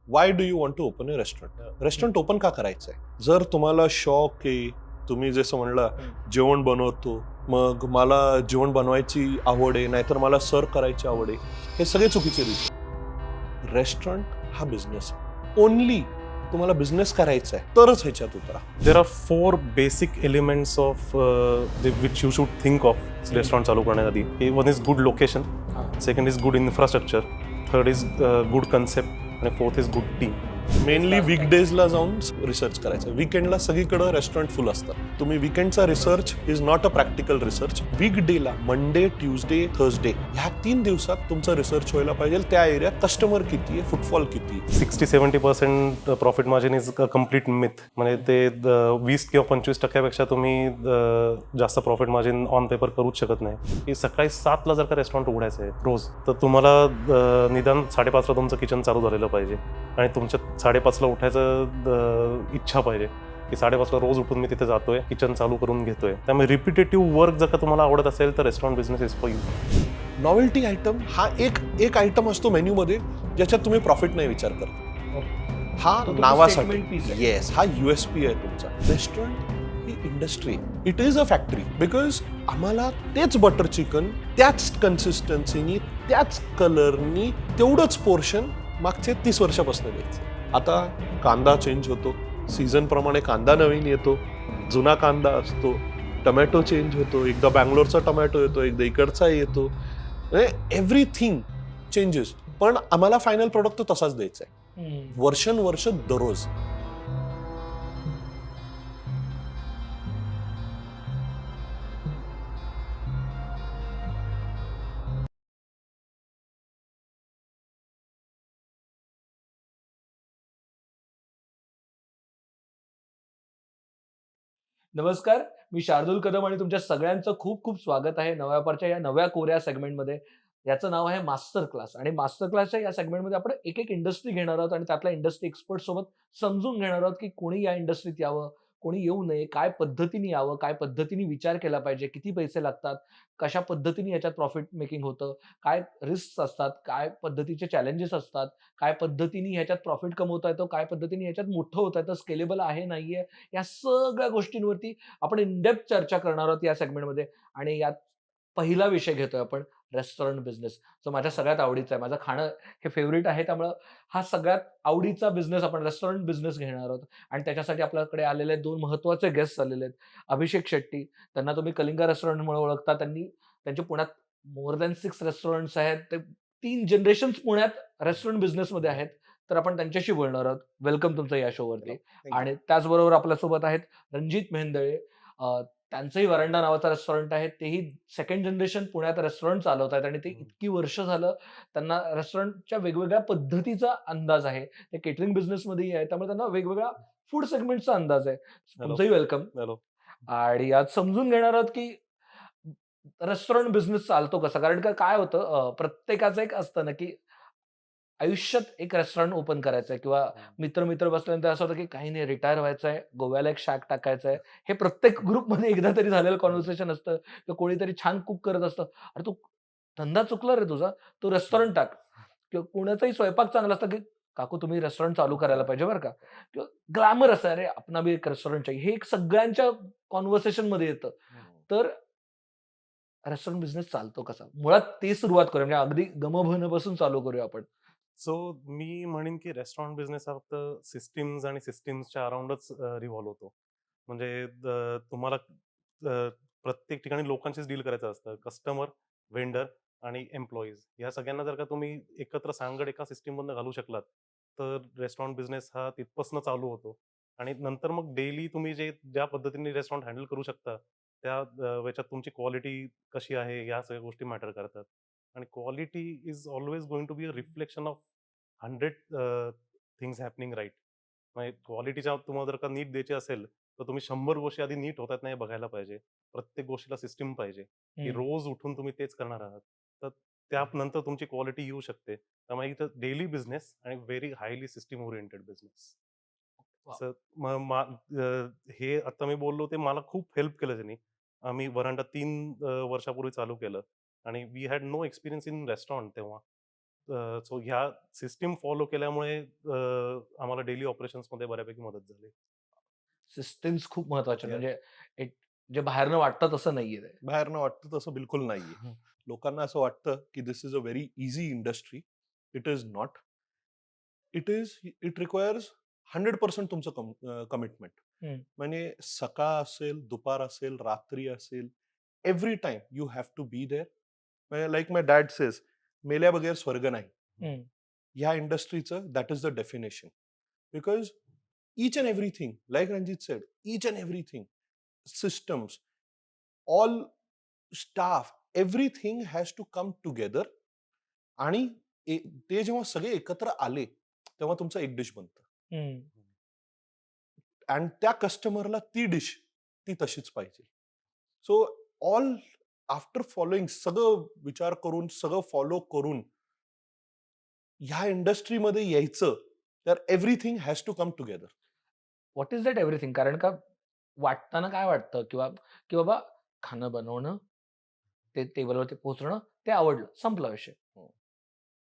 Y do you want to open a restaurant? Restaurant open का करायचं आहे? जर तुम्हाला शॉक आहे, तुम्ही जसं म्हणलं जेवण बनवतो, मग मला जेवण बनवायची आवड आहे, नाहीतर मला सर्व करायची आवड आहे, हे सगळे चुकीचे रिझन. रेस्टॉरंट हा बिझनेस आहे. ओनली तुम्हाला बिझनेस करायचा आहे तरच ह्याच्यात उतरा. There are 4 basic elements of which you should think of restaurant चालू करण्याआधी. One is good location, second is good infrastructure, third is good concept आणि fourth is good team. Mainly वीकडेजला जाऊन रिसर्च करायचं. वीकेंडला सगळीकडे रेस्टॉरंट फुल असतात. तुम्ही वीकेंडचा research is not a practical research. वीकडेला मंडे, ट्यूजडे, थर्सडे ह्या 3 दिवसात तुमचा रिसर्च व्हायला पाहिजे. त्या एरियात कस्टमर किती आहे, फुटफॉल किती आहे. 60-70% profit margin is a complete myth. म्हणजे ते 20 किंवा 25% तुम्ही जास्त प्रॉफिट मार्जिन ऑन पेपर करूच शकत नाही. की सकाळी 7ला जर का रेस्टॉरंट उघडायचं आहे रोज, तर तुम्हाला निदान 5:30ला तुमचं किचन चालू झालेलं पाहिजे आणि तुमच्या 5:30ला उठायचं इच्छा पाहिजे की 5:30ला रोज उठून मी तिथे जातोय, किचन चालू करून घेतोय. त्यामुळे रिपिटेटिव्ह वर्क जर का तुम्हाला आवडत असेल तर restaurant business is for you. Novelty item हा एक आयटम असतो मेन्यूमध्ये ज्याच्यात तुम्ही प्रॉफिट नाही विचार करत. हा नावासाठी येस, हा USP आहे तुमचा. Restaurant he industry, it is a factory. Because आम्हाला तेच बटर चिकन त्याच कन्सिस्टन्सीनी, त्याच कलरनी, तेवढंच पोर्शन मागचे 30 वर्षापासून द्यायचं. आता कांदा चेंज होतो, सीझन प्रमाणे कांदा नवीन येतो, जुना कांदा असतो, टमॅटो चेंज होतो, एकदा बँगलोरचा टमॅटो येतो, एकदा इकडचा येतो. Everything changes. पण आम्हाला फायनल प्रोडक्ट तो तसाच द्यायचा आहे, वर्षानुवर्ष दररोज. नमस्कार, मी शार्दूल कदम आणि तुमच्या सगळ्यांचं खूप खूप स्वागत आहे नव्या व्यापारच्या या नव्या कोऱ्या सेगमेंटमध्ये. याचं नाव आहे मास्टर क्लास आणि मास्टर क्लासच्या या सेगमेंटमध्ये आपण एक इंडस्ट्री घेणार आहोत आणि त्यातल्या इंडस्ट्री एक्सपर्ट सोबत समजून घेणार आहोत की कोणी या इंडस्ट्रीत यावं, कोणी येऊ नये, काय पद्धतीने यावं, काय पद्धतीने विचार केला पाहिजे, किती पैसे लागतात, कशा पद्धतीने याच्यात प्रॉफिट मेकिंग होतं, काय रिस्क असतात, काय पद्धतीचे चॅलेंजेस असतात, काय पद्धतीने ह्याच्यात प्रॉफिट कमवता येतो, काय पद्धतीने ह्याच्यात मोठं होता येतं, स्केलेबल आहे, नाहीये, या सगळ्या गोष्टींवरती आपण इन डेप्थ चर्चा करणार आहोत या सेगमेंटमध्ये. आणि यात पहिला विषय घेतोय आपण रेस्टॉरंट बिझनेस, जो माझ्या सगळ्यात आवडीचा आहे. माझं खाणं हे फेव्हरेट आहे, त्यामुळं हा सगळ्यात आवडीचा बिझनेस आपण रेस्टॉरंट बिझनेस घेणार आहोत. आणि त्याच्यासाठी आपल्याकडे आलेले 2 महत्त्वाचे गेस्ट आलेले आहेत. अभिषेक शेट्टी, त्यांना तुम्ही कलिंगा रेस्टॉरंटमुळे ओळखता. त्यांचे पुण्यात मोर दॅन 6 रेस्टॉरंट्स आहेत. ते 3 जनरेशन्स पुण्यात रेस्टॉरंट बिझनेसमध्ये आहेत. तर आपण त्यांच्याशी बोलणार आहोत. वेलकम तुमचं या शोवरती. आणि त्याचबरोबर आपल्यासोबत आहेत रणजित मेहेंदळे. त्यांचंही वरांडा नावाचं रेस्टॉरंट आहे. तेही सेकंड जनरेशन पुण्यात रेस्टॉरंट चालवतायत आणि ते इतकी वर्ष झालं त्यांना रेस्टॉरंटच्या वेगवेगळ्या पद्धतीचा अंदाज आहे. ते केटरिंग बिझनेसमध्येही आहे. त्यामुळे त्यांना वेगवेगळ्या फूड सेगमेंटचा अंदाज आहे. तुमचंही वेलकम. हॅलो. आणि आज समजून घेणार आहोत की रेस्टॉरंट बिझनेस चालतो कसा? कारण का काय होतं, प्रत्येकाचं एक असतं ना, की आयुष्यात एक रेस्टॉरंट ओपन करायचंय किंवा मित्र-मित्र बसल्यानंतर असं होतं, की काही नाही रिटायर व्हायचंय, गोव्याला एक शॅक टाकायचंय. हे प्रत्येक ग्रुपमध्ये एकदा तरी झालेलं कन्व्हर्सेशन असतं किंवा कोणीतरी छान कुक करत असतं. "अरे तू धंदा चुकला रे तुझा, तू रेस्टॉरंट टाक." किंवा कोणाचाही स्वयंपाक चांगला असतं, की "काकू तुम्ही रेस्टॉरंट चालू करायला पाहिजे बरं का." किंवा ग्लॅमर असं "अरे अपना भी एक रेस्टॉरंट चाहिए." हे एक सगळ्यांच्या कन्व्हर्सेशनमध्ये येतं. तर रेस्टॉरंट बिझनेस चालतो कसा? मुळात ती सुरुवात करूया म्हणजे अगदी गम-भन चालू करूया आपण. सो मी म्हणेन की रेस्टॉरंट बिझनेस हा फक्त सिस्टीम्स आणि सिस्टीम्सच्या अराउंडच रिव्हॉल्व होतो. म्हणजे तुम्हाला प्रत्येक ठिकाणी लोकांशीच डील करायचं असतं. कस्टमर, व्हेंडर आणि एम्प्लॉईज या सगळ्यांना जर का तुम्ही एकत्र सांगड एका सिस्टीममधनं घालू शकलात, तर रेस्टॉरंट बिझनेस हा तिथपासून चालू होतो. आणि नंतर मग डेली तुम्ही ज्या पद्धतीने रेस्टॉरंट हँडल करू शकता, त्या ह्याच्यात तुमची क्वालिटी कशी आहे, या सगळ्या गोष्टी मॅटर करतात. आणि quality is always going to be a reflection of 100 things happening right. म्हणजे क्वालिटीच्या तुम्हाला जर का नीट द्यायची असेल, तर तुम्ही 100 गोष्टी आधी नीट होतात नाही हे बघायला पाहिजे. प्रत्येक गोष्टीला सिस्टम पाहिजे, की हं. रोज उठून तुम्ही तेच करणार आहात. तर त्यानंतर तुमची क्वालिटी येऊ शकते. त्यामुळे इथं डेली बिझनेस आणि very highly system oriented business. Wow! असं हे आता मी बोललो ते मला खूप हेल्प केलं त्यांनी. आम्ही वरांडा 3 वर्षापूर्वी चालू केलं आणि we had no experience in restaurant तेव्हा. सो ह्या सिस्टीम फॉलो केल्यामुळे आम्हाला डेली ऑपरेशन्समध्ये बऱ्यापैकी मदत झाली. सिस्टम्स खूप महत्वाचे Yes. म्हणजे एक जे बाहेरनं वाटतं तसं नाहीये ते. बाहेरनं वाटतं तसं बिलकुल नाहीये. लोकांना असं वाटतं की this is a very easy industry. It is not. It requires 100% तुमचं कमिटमेंट. हम्म. म्हणजे सकाळ असेल, दुपार असेल, रात्री असेल, every time you have to be there. म्हणजे लाईक माय डॅड सेज, मेल्या बगैर स्वर्ग नाही. हम्म. ह्या इंडस्ट्रीचं that is the definition. Because each and everything, like Ranjit said, each and everything, systems, all staff, everything has to come together. आणि ते जेव्हा सगळे एकत्र आले तेव्हा तुमचं एक डिश बनतं. हम्म. आणि त्या कस्टमरला ती डिश ती तशीच पाहिजे. सो ऑल आफ्टर फॉलोइंग, सगळं विचार करून, सगळं फॉलो करून ह्या इंडस्ट्रीमध्ये यायचं, तर everything has to come together. What is that everything? कारण का वाटताना काय वाटतं किंवा की बाबा खाणं बनवणं, ते टेबलवरती पोहोचणं, ते आवडलं, संपला विषय. हो.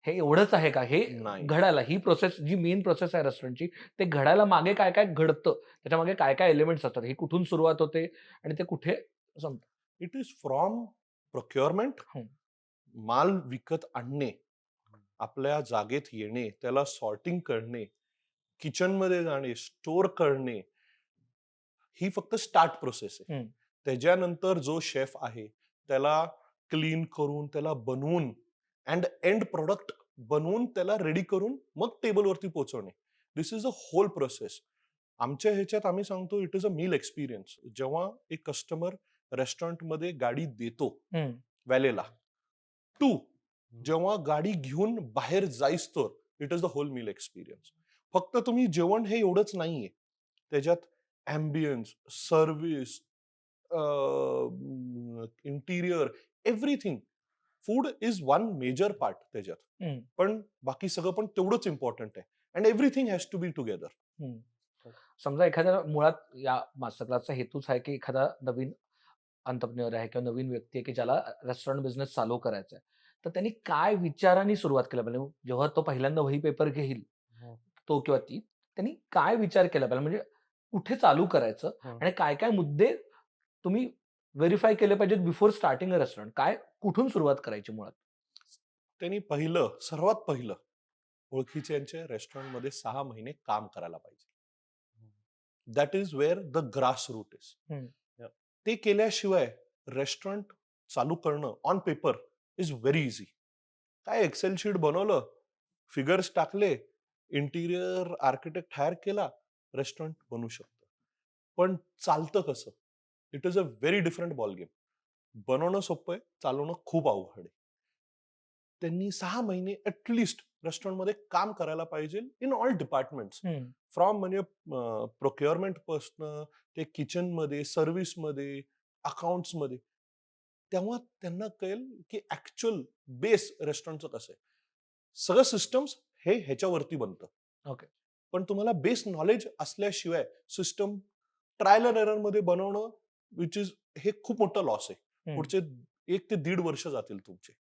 हे एवढंच आहे का? हे नाही. घडायला ही प्रोसेस जी मेन प्रोसेस आहे रेस्टॉरंटची, ते घडायला मागे काय काय घडतं, त्याच्यामागे काय काय एलिमेंट्स असतात, हे कुठून सुरुवात होते आणि ते कुठे संपतं? इट इज फ्रॉम प्रोक्युअरमेंट, हम्म. माल विकत आणणे, आपल्या जागेत येणे, त्याला सॉर्टिंग करणे, किचनमध्ये जाणे, स्टोअर करणे, ही फक्त स्टार्ट प्रोसेस आहे. हम्म. त्याच्यानंतर जो शेफ आहे त्याला क्लीन करून, त्याला बनवून, अँड एंड प्रोडक्ट बनवून त्याला रेडी करून मग टेबलवरती पोहोचवणे. This is a whole process. आमच्या ह्याच्यात आम्ही सांगतो it is a meal experience. जेव्हा एक कस्टमर रेस्टॉरंटमध्ये गाडी देतो हम्म. व्हॅलेला, टू जेव्हा गाडी घेऊन बाहेर जाईस्तोवर, it is the whole meal experience. फक्त तुम्ही जेवण हे एवढंच नाहीये, त्याच्यात ambience, service, interior, everything. Food is one major part त्याच्यात, हम्म. पण बाकी सगळं पण तेवढंच इम्पॉर्टंट आहे. And everything has to be together. Hmm. समजा एखाद्या मुळात या मास्टर क्लासचा हेतूच आहे की एखादा नवीन अंतरप्रेन्योर आहे किंवा नवीन व्यक्ती आहे की ज्याला रेस्टॉरंट बिझनेस चालू करायचा आहे, तर त्यांनी काय विचारांनी सुरुवात केली पाहिजे? जेव्हा तो पहिल्यांदा वही पेपर घेईल, हो. तो किंवा ती, त्यांनी काय विचार केला पाहिजे? म्हणजे कुठे चालू करायचं हं. आणि काय काय मुद्दे तुम्ही व्हेरीफाय केले पाहिजेत बिफोर स्टार्टिंग अ रेस्टॉरंट? काय कुठून सुरुवात करायची मुळात? त्यांनी सर्वात पहिलं ओळखीच्या रेस्टॉरंटमध्ये 6 महिने काम करायला पाहिजे. That is where the grass root is. Hmm. ते केल्याशिवाय रेस्टॉरंट चालू करणं on paper is very easy. काय एक्सेल शीट बनवलं, फिगर्स टाकले, इंटिरियर आर्किटेक्ट हायर केला, रेस्टॉरंट बनू शकतं. पण चालतं कसं? It is a very different ball game. बनवणं सोपं आहे, चालवणं खूप अवघड आहे. त्यांनी 6 महिने ऍटलिस्ट रेस्टॉरंटमध्ये काम करायला पाहिजे इन ऑल डिपार्टमेंट्स. हम्म. फ्रॉम म्हणजे प्रोक्युअरमेंट पासनं ते किचनमध्ये, सर्व्हिसमध्ये, अकाउंट्समध्ये. तेव्हा त्यांना कळेल की ऍक्च्युअल बेस रेस्टॉरंटचं कसं आहे. सगळं सिस्टम्स हे ह्याच्यावरती बनतं. ओके. पण तुम्हाला बेस नॉलेज असल्याशिवाय सिस्टम ट्रायल अँड एरर मध्ये बनवणं विच इज हे खूप मोठं लॉस आहे. हम्म. पुढचे 1 ते 1.5 वर्ष जातील तुमचे.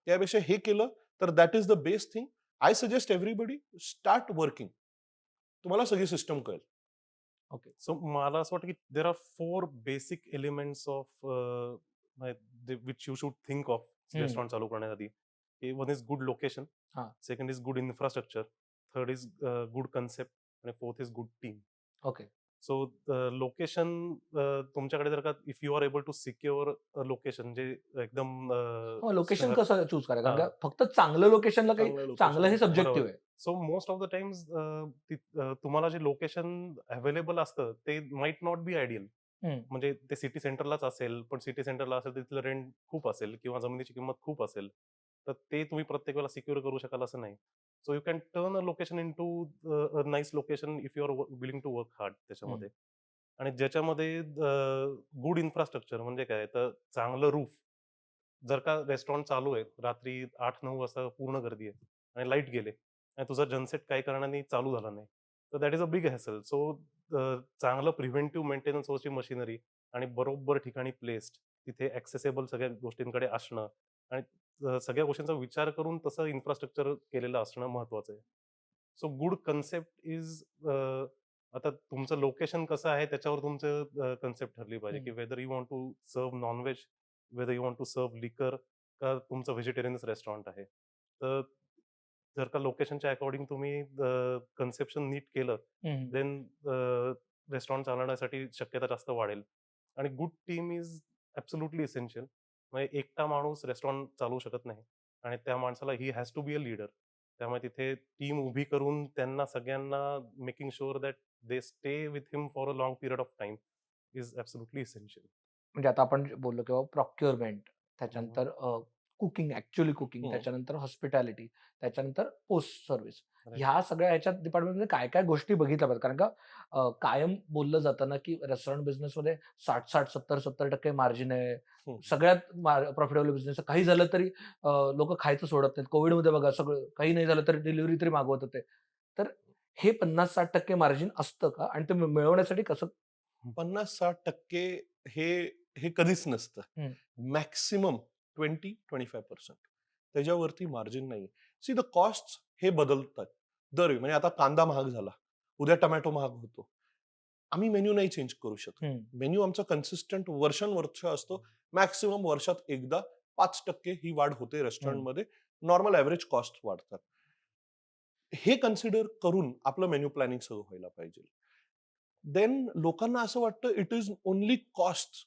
त्यापेक्षा हे केलं तर that is the best thing. I suggest everybody start working. तुम्हाला सगळी सिस्टम कळेल. ओके. सो मला असं वाटतं की there are 4 basic elements of which you should think of hmm. Restaurant चालू करण्याआधी. वन इज गुड लोकेशन, हा. Second is good infrastructure, third is good concept आणि fourth is good team. Okay. So location तुमच्याकडे जर का if you are able to secure location जे एकदम location शहर- कसं चूज करायचं? कारण हा. का फक्त चांगलं लोकेशनला काही चांगलं location. चांगलं हे सब्जेक्टिव्ह बरोबर. आहे. So most of the times तुम्हाला जे लोकेशन अवेलेबल असतं ते माइट नॉट बी आयडियल. हम्म. म्हणजे ते सिटी सेंटरलाच असेल, पण सिटी सेंटरला असेल तर तिथलं रेंट खूप असेल किंवा जमिनीची किंमत खूप असेल, तर ते तुम्ही प्रत्येक वेळेला सिक्युअर करू शकाल असं नाही. So you can turn a location into a nice location if you are willing to work hard त्याच्यामध्ये. आणि ज्याच्यामध्ये गुड इन्फ्रास्ट्रक्चर म्हणजे काय, तर चांगलं रूफ. जर का रेस्टॉरंट चालू आहे, रात्री 8-9 वाजता पूर्ण गर्दी आहे आणि लाईट गेले आणि तुझा जनसेट काही कारणाने चालू झाला नाही, तर that is a big hassle. So चांगलं प्रिव्हेंटिव्ह मेंटेनन्सवरची मशिनरी आणि बरोबर ठिकाणी प्लेस्ड, तिथे ऍक्सेसेबल सगळ्या गोष्टींकडे असणं आणि सगळ्या गोष्टींचा विचार करून तसं इन्फ्रास्ट्रक्चर केलेलं असणं महत्वाचं आहे. सो गुड कन्सेप्ट इज आता तुमचं लोकेशन कसं आहे त्याच्यावर तुमचं कन्सेप्ट ठरली पाहिजे, की whether you want to serve non veg, whether you want to serve liquor, का तुमचं व्हेजिटेरियनच रेस्टॉरंट आहे. तर जर का लोकेशनच्या अकॉर्डिंग तुम्ही कन्सेप्शन नीट केलं, देन रेस्टॉरंट चालवण्यासाठी शक्यता जास्त वाढेल. आणि good team is absolutely essential. म्हणजे एकटा माणूस रेस्टॉरंट चालवू शकत नाही आणि त्या माणसाला he has to be a leader. त्यामुळे तिथे टीम उभी करून त्यांना सगळ्यांना making sure that they stay with him for a long period of time is absolutely essential. म्हणजे आता आपण जे बोललो किंवा प्रॉक्युअरमेंट, त्याच्यानंतर कुकिंग, ॲक्चुअली कुकिंग, हं. त्याच्यानंतर हॉस्पिटॅलिटी, त्याच्यानंतर पोस्ट सर्व्हिस. राइट. ह्या सगळ्या ह्याच्यात डिपार्टमेंटमध्ये काय-काय गोष्टी बघितल्या पाहिजेत? कारण का कायम बोललं जातं ना, की रेस्टॉरंट बिझनेसमध्ये 60-60, 70-70% मार्जिन आहे. हं. सगळ्यात प्रॉफिटेबल बिझनेस आहे. काही झालं तरी लोकं खायचं सोडत नाहीत. कोव्हिडमध्ये बघा सगळं काही नाही झालं तरी डिलिव्हरी तरी मागवत होते. तर हे 50-60% मार्जिन असतं का? आणि ते मिळवण्यासाठी कसं? 50-60% हे हे कधीच नसतं. हं. मॅक्सिमम 20-25% त्याच्यावरती मार्जिन नाही. सी द कॉस्ट हे बदलतात दरवेळी. म्हणजे आता कांदा महाग झाला, उद्या टोमॅटो महाग होतो. आम्ही मेन्यू नाही चेंज करू शकत. मेन्यू आमचा कन्सिस्टंट वर्षानुवर्ष असतो. मॅक्सिमम वर्षात एकदा 5% ही वाढ होते रेस्टॉरंटमध्ये. नॉर्मल एव्हरेज कॉस्ट वाढतात. हे कन्सिडर करून आपलं मेन्यू प्लॅनिंग सगळं व्हायला पाहिजे. देन लोकांना असं वाटतं it is only cost.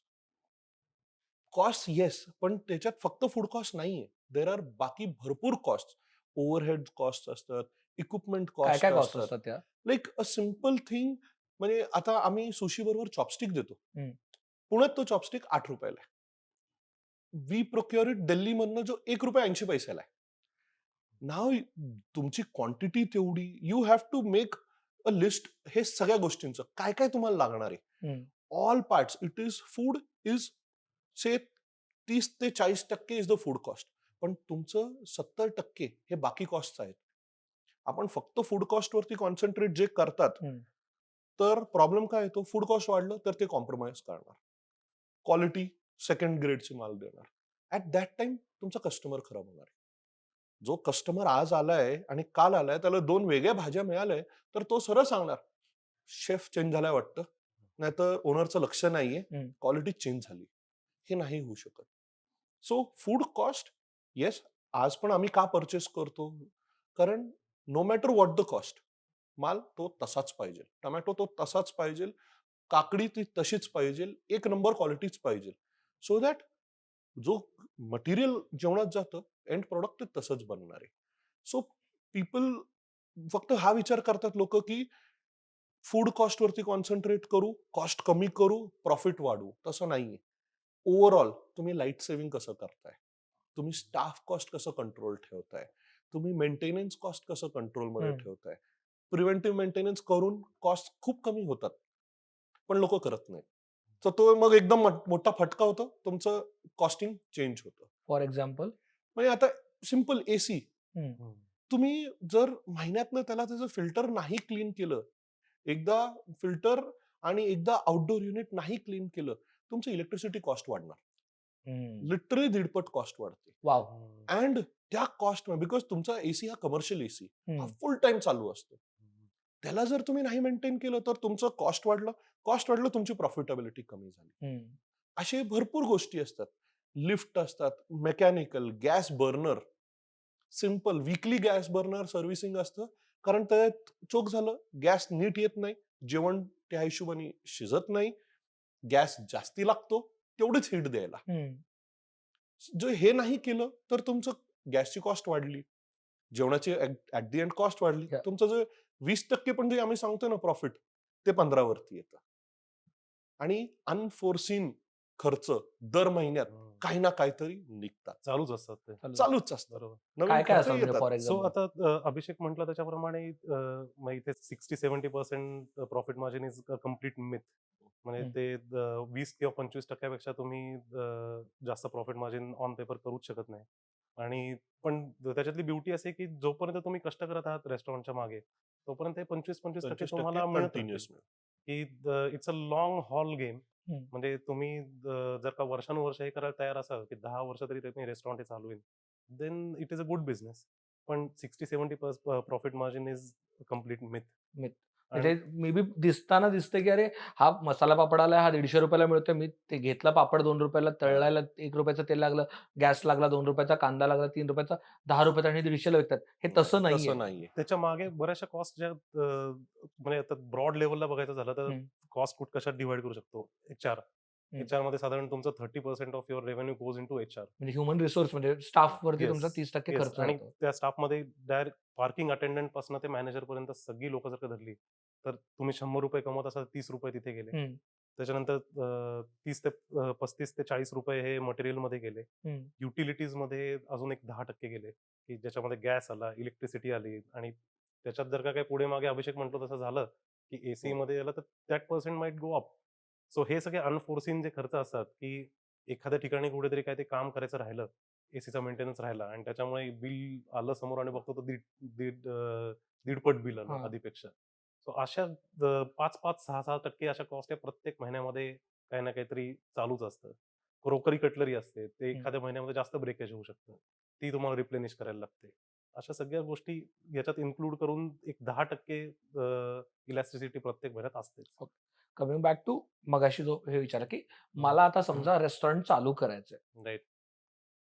Cost yes, पण त्याच्यात फक्त फूड कॉस्ट नाहीये. देर आर बाकी भरपूर कॉस्ट. ओव्हरहेड कॉस्ट असतात, इक्विपमेंट कॉस्ट काय-काय कॉस्ट असतात. असतात त्या? लाइक अ सिम्पल थिंग, म्हणजे आता आम्ही सुशी बरोबर चॉपस्टिक देतो. हं. पुण्यात तो चॉपस्टिक ₹8 आहे. वी प्रोक्युअर इट दिल्लीमधनं जो ₹1.80 आहे. नाव तुमची क्वांटिटी तेवढी, you have to make a list हे सगळ्या गोष्टींचं. काय काय तुम्हाला लागणार आहे. All parts it is food is say 30 ते 40% इज द फूड कॉस्ट. पण तुमचं 70% हे बाकी कॉस्ट आहेत. आपण फक्त फूड कॉस्ट वरती कॉन्सन्ट्रेट जे करतात, तर प्रॉब्लेम काय येतो, फूड कॉस्ट वाढलं तर ते कॉम्प्रोमाइज करणार. क्वालिटी सेकंड ग्रेडची माल देणार. ऍट दॅट टाइम तुमचा कस्टमर खराब होणार आहे. जो कस्टमर आज आलाय आणि काल आलाय त्याला 2 वेगळ्या भाज्या मिळाल्या, तर तो सरळ सांगणार, शेफ चेंज झालाय वाटतं, नाहीतर ओनरचं लक्ष नाहीये, क्वालिटी चेंज झाली. हे नाही होऊ शकत. सो फूड कॉस्ट येस, आज पण आम्ही का परचेस करतो, कारण no matter what the cost, माल तो तसाच पाहिजे. टोमॅटो तो तसाच पाहिजे, काकडी ती तशीच पाहिजे, एक नंबर क्वालिटीच पाहिजे. सो दॅट जो मटेरियल जेवणात जातं, एंड प्रॉडक्ट ते तसंच बनणार आहे. सो पीपल फक्त हा विचार करतात लोक, की फूड कॉस्ट वरती कॉन्सन्ट्रेट करू, कॉस्ट कमी करू, प्रॉफिट वाढवू. तसं नाहीये. ओव्हरऑल तुम्ही लाईट सेव्हिंग कसं करताय, तुम्ही स्टाफ कॉस्ट कसं कंट्रोल ठेवताय, तुम्ही मेंटेनन्स कॉस्ट कसं कंट्रोलमध्ये ठेवताय. प्रिव्हेंटिव्ह मेंटेनन्स करून कॉस्ट खूप कमी होतात, पण लोक करत नाही. तर तो मग एकदम मोठा फटका होतो, तुमचं कॉस्टिंग चेंज होतं. For example? म्हणजे आता सिंपल एसी, हं. तुम्ही जर महिन्यातनं त्याला त्याचं फिल्टर नाही क्लीन केलं, एकदा फिल्टर आणि एकदा आउटडोर युनिट नाही क्लीन केलं, तुमचं इलेक्ट्रिसिटी कॉस्ट वाढणार. लिटरली 1.5 कॉस्ट वाढते. वॉव! अँड त्या कॉस्ट, बिकॉज तुमचा एसी हा कमर्शियल एसी, हा फुल टाइम चालू असतो. त्याला जर तुम्ही नाही मेंटेन केलं तर तुमचं कॉस्ट वाढलं, तुमची प्रॉफिटेबिलिटी कमी झाली. असे भरपूर गोष्टी असतात. लिफ्ट असतात, mechanical, gas burner, simple weekly gas burner servicing असतं. कारण त्यात चोक झालं, गॅस नीट येत नाही, जेवण त्या हिशोबाने शिजत नाही, गॅस जास्ती लागतो तेवढीच हीट द्यायला. जे हे नाही केलं तर तुमचं गॅसची कॉस्ट वाढली, जेवणाची ऍट दी एंड कॉस्ट वाढली. Yeah. तुमचं जे 20% पण जे आम्ही सांगतो ना प्रॉफिट, ते 15 वरती येतं. आणि अनफोर्सीन खर्च दर महिन्यात काही ना काहीतरी निघतात, चालूच असतात ते. चालूच असतात. बरोबर. नवीन काय-काय खर्च असं म्हणजे येतात. For so example? आता अभिषेक म्हटलं त्याच्याप्रमाणे मग इथे 60-70% profit margin is a complete myth. म्हणजे ते 20 किंवा 25% पेक्षा तुम्ही जास्त प्रॉफिट मार्जिन ऑन पेपर करूच शकत नाही. आणि पण त्याच्यातली ब्युटी अशी आहे, की जोपर्यंत तुम्ही कष्ट करत आहात रेस्टॉरंटच्या मागे, तोपर्यंत हे 25% 25% तुम्हाला मिळत कंटिन्युअस राहतील. की it's a long hall game. म्हणजे तुम्ही जर का वर्षानुवर्ष हे करायला तयार असाल, की 10 वर्ष तरी तुम्ही रेस्टॉरंट हे चालवेल, then it is a good business. पण 60-70% profit margin is complete myth. म्हणजे मे बी दिसताना दिसतंय की अरे हा मसाला पापड आलाय, हा ₹150 मिळतोय. मी ते घेतला पापड ₹2 तळायला ₹1 तेल लागलं, गॅस लागला ₹2 कांदा लागला ₹3 ₹10 आणि 150 विकतात. हे तसं नाहीये. तसं नाहीये. त्याच्या मागे बऱ्याचशा कॉस्ट ज्या म्हणजे आता ब्रॉड लेवलला बघायचं झालं तर हं. कॉस्ट कशात डिवाइड करू शकतो. एचआर. हं. एचआर मध्ये साधारण तुमचं 30% of your revenue goes into HR. म्हणजे ह्युमन रिसोर्स म्हणजे स्टाफवरती तुमचा 30% येस. खर्च आणि होतो. त्या स्टाफमध्ये डायरेक्ट पार्किंग अटेंडंट पासून ते मॅनेजर पर्यंत सगळी लोक जर का धरली तर तुम्ही ₹100 कमवत असाल, ₹30 तिथे गेले. हं, त्याच्यानंतर 30 ते 35 ते ₹40 हे मटेरियल मध्ये गेले. हं. युटिलिटीज मध्ये अजून एक 10% गेले, की ज्याच्यामध्ये गॅस आला, इलेक्ट्रिसिटी आली आणि त्याच्यात जर का काही पुढे मागे अभिषेक म्हटलं तसं झालं, की एसी मध्ये आलं तर that percent might go up. So हे सगळे अनफोर्सिन जे खर्च असतात, की एखाद्या ठिकाणी कुठेतरी काय ते काम करायचं राहिलं, एसीचा मेंटेनन्स राहिला आणि त्याच्यामुळे बिल आलं समोर आणि बघतो तर दीडपट बिल आलं हां. आधीपेक्षा. सो अशा 5-5, 6-6% अशा कॉस्ट या प्रत्येक महिन्यामध्ये काही ना काहीतरी चालूच असतं. क्रोकरी कटलरी असते. ते हं. एखाद्या महिन्यामध्ये जास्त ब्रेकेज होऊ शकतं. ती तुम्हाला रिप्लेनिश करायला लागते. अशा सगळ्या गोष्टी याच्यात इन्क्लूड करून एक 10% इलॅस्टिसिटी प्रत्येक महिन्यात असतेच. कमिंग बॅक टू मगाशी जो हे विचारला, की हं. मला आता समजा रेस्टॉरंट चालू करायचंय. राइट.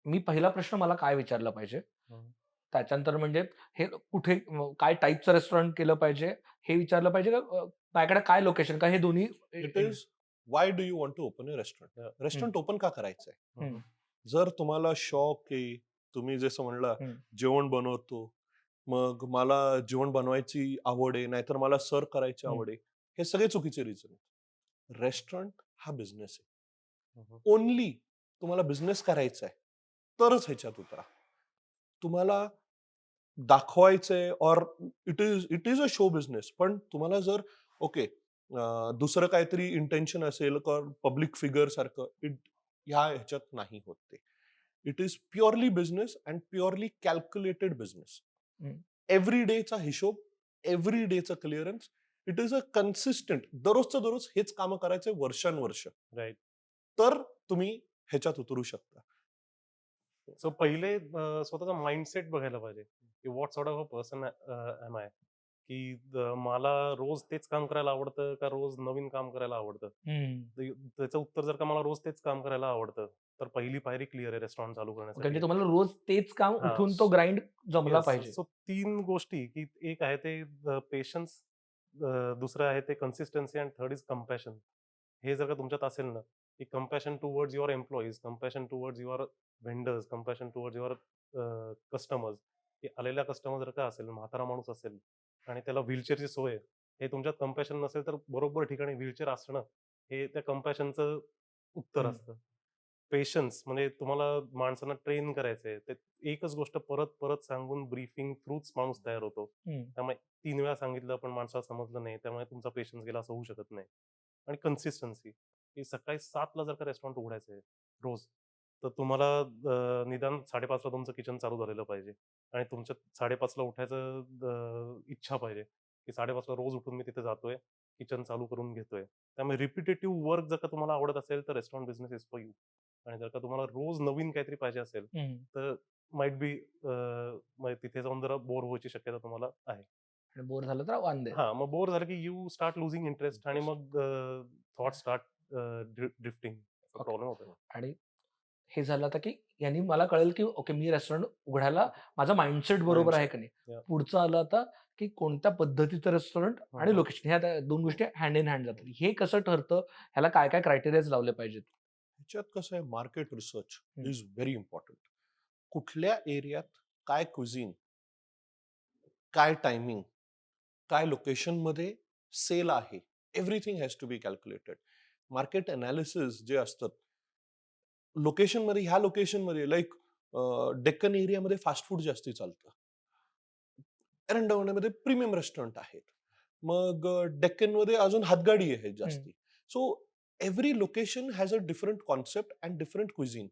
मी पहिला प्रश्न मला काय विचारला पाहिजे? हं. त्याच्यानंतर म्हणजे हे कुठे काय टाइपचं रेस्टॉरंट केलं पाहिजे, हे विचारलं पाहिजे का माझ्याकडे काय लोकेशन का हे दोन्ही it is why do you want to open a restaurant? Restaurant open का करायचंय? हं, जर तुम्हाला शॉक आहे, तुम्ही जसं म्हणला हं. जेवण बनवतो, मग मला जेवण बनवायची आवड आहे, नाहीतर मला सर्व करायची हं. आवड आहे, हे सगळे चुकीचे रिझन आहेत. रेस्टॉरंट हा बिझनेस आहे. हं, हं. ओनली तुम्हाला बिझनेस करायचा आहे, तरच ह्याच्यात उतरा. तुम्हाला दाखवायचंय और it is a show business. पण तुम्हाला जर ओके दुसरं काहीतरी इंटेन्शन असेल पब्लिक फिगर सारखं ह्या ह्याच्यात नाही होत ते. It is purely business and purely calculated business. हं. एव्हरी डेचा हिशोब, एव्हरी डेचं क्लिअरन्स. इट इज अ कन्सिस्टंट दररोजचं दररोज हेच कामं करायचे वर्षानुवर्ष. राइट. तर तुम्ही ह्याच्यात उतरू शकता. सो पहिले स्वतःचा माइंडसेट बघायला पाहिजे, की what sort of a person am I? की मला रोज तेच काम करायला आवडतं का रोज नवीन काम करायला आवडतं? हं. त्याचं उत्तर जर का मला रोज तेच काम करायला आवडतं, तर पहिली पायरी क्लिअर आहे रेस्टॉरंट चालू म्हणजे करण्यासाठी. तुम्हाला रोज तेच काम हां. उठून तो ग्राइंड जमला येस. पाहिजे. सो 3 गोष्टी, की एक आहे ते पेशन्स, दुसरं आहे ते कन्सिस्टन्सी आणि थर्ड इज कंपॅशन. हे जर का तुमच्यात असेल ना, की compassion towards your employees, compassion towards your vendors, compassion towards your customers. की आलेला कस्टमर जर का असेल, म्हातारा माणूस असेल आणि त्याला व्हीलचेअरची सोय आहे, हे तुमच्यात कंपॅशन नसेल तर बरोबर ठिकाणी व्हीलचेअर असणं हे त्या कंपॅशनचं उत्तर हं. असतं. पेशन्स म्हणजे तुम्हाला माणसांना ट्रेन करायचंय. ते एकच गोष्ट परत सांगून ब्रीफिंग थ्रूच माणूस तयार होतो. हं. त्यामुळे 3 वेळा सांगितलं पण माणसाला समजलं नाही. त्यामुळे तुमचा पेशन्स गेला असं होऊ शकत नाही. आणि कन्सिस्टन्सी, की सकाळी 7:00ला जर का रेस्टॉरंट उघडायचं आहे रोज, तर तुम्हाला निदान 5:30ला तुमचं किचन चालू झालेलं पाहिजे आणि तुमच्या 5:30ला उठायचं इच्छा पाहिजे, की 5:30ला रोज उठून मी तिथे जातोय, किचन चालू करून घेतोय. त्यामुळे रिपिटेटिव्ह वर्क जर का तुम्हाला आवडत असेल, तर restaurant business is for you. आणि जर का तुम्हाला रोज नवीन काहीतरी पाहिजे असेल, हं. तर माईट बी तिथे जाऊन जरा बोर व्हायची शक्यता तुम्हाला आहे. आणि बोर झालं तर वांदे. हां, मग बोर झालं की यू स्टार्ट लूजिंग इंटरेस्ट आणि मग थॉट स्टार्ट ड्रिफ्टिंग. असा ओके. प्रॉब्लेम होतो. आणि हे झालं आता, की यांनी मला कळेल, की ओके मी रेस्टॉरंट उघडायला माझा माइंडसेट बरोबर आहे Mindset. का नाही. Yeah. पुढचं आलं आता, की कोणत्या पद्धतीचं रेस्टॉरंट आणि हं. लोकेशन ह्या 2 गोष्टी हँड इन हँड जातात. हे कसं ठरतं? ह्याला काय क्रायटेरियाज लावले पाहिजेत? ह्याच्यात कसं आहे मार्केट रिसर्च हं. Is very important. कुठल्या एरियात काय क्युझिन, काय टायमिंग, काय लोकेशनमध्ये सेल आहे, everything has to be calculated. Market analysis जे असतात लोकेशनमध्ये, ह्या लोकेशनमध्ये लाईक डेक्कन एरियामध्ये फास्ट फूड जास्ती चालतं. एरंडवण्यामध्ये प्रीमियम रेस्टॉरंट आहेत. मग डेक्कनमध्ये अजून हातगाडी आहे हं. जास्ती. So every location has a different concept and different cuisine.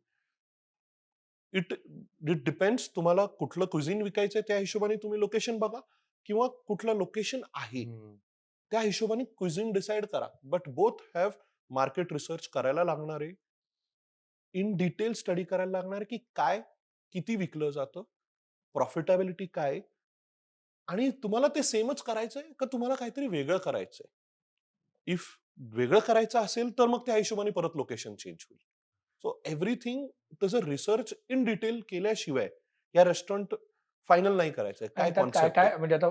It it depends तुम्हाला कुठलं क्विझिन विकायचंय त्या हिशोबाने तुम्ही लोकेशन बघा किंवा कुठलं लोकेशन आहे हं. त्या हिशोबाने क्विझिन डिसाईड करा. But both have market research करायला लागणार आहे. इन डिटेल स्टडी करायला लागणार आहे की काय किती विकलं जातं, प्रॉफिटेबिलिटी काय, आणि तुम्हाला ते सेमच करायचंय का तुम्हाला काहीतरी वेगळं करायचंय. इफ वेगळं करायचं असेल तर मग त्या हिशोबाने परत लोकेशन चेंज होईल. सो एव्हरीथिंग तसं रिसर्च इन डिटेल केल्याशिवाय या रेस्टॉरंट फायनल नाही करायचंय. आणि काय त्यात काय कॉन्सेप्ट आहे, काय म्हणजे आता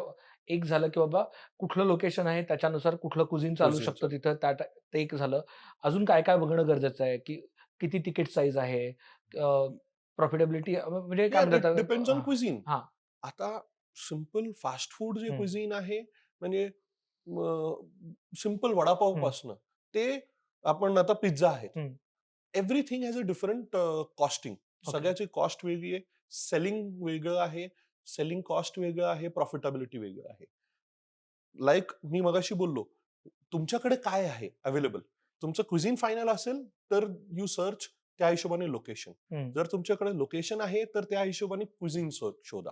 एक झालं की बाबा कुठलं लोकेशन आहे त्याच्यानुसार कुठलं कुझिन चालू cuisine शकतं चं. तिथं ते एक झालं. अजून काय काय बघणं गरजेचं आहे की किती तिकीट साईज आहे, प्रॉफिटेबिलिटी म्हणजे काय इट म्हणतात डिपेंड्स ऑन क्विझिन. हां. आता सिंपल फास्ट फूड जे हं, क्विझिन आहे, म्हणजे सिंपल वडापाव हं, पासनं ते आपण आता पिझ्झा आहेत. हं. Everything has a different costing. Okay. सगळ्याची कॉस्ट वेगळी आहे, सेलिंग वेगळं आहे, सेलिंग कॉस्ट वेगळं आहे, प्रॉफिटेबिलिटी वेगळं आहे. लाईक मी मगाशी बोललो, तुमच्याकडे काय आहे अवेलेबल. तुमचं क्विझिन फायनल असेल तर यू सर्च त्या हिशोबाने लोकेशन. हं, जर तुमच्याकडे लोकेशन आहे तर त्या हिशोबाने क्विझिन शोधा.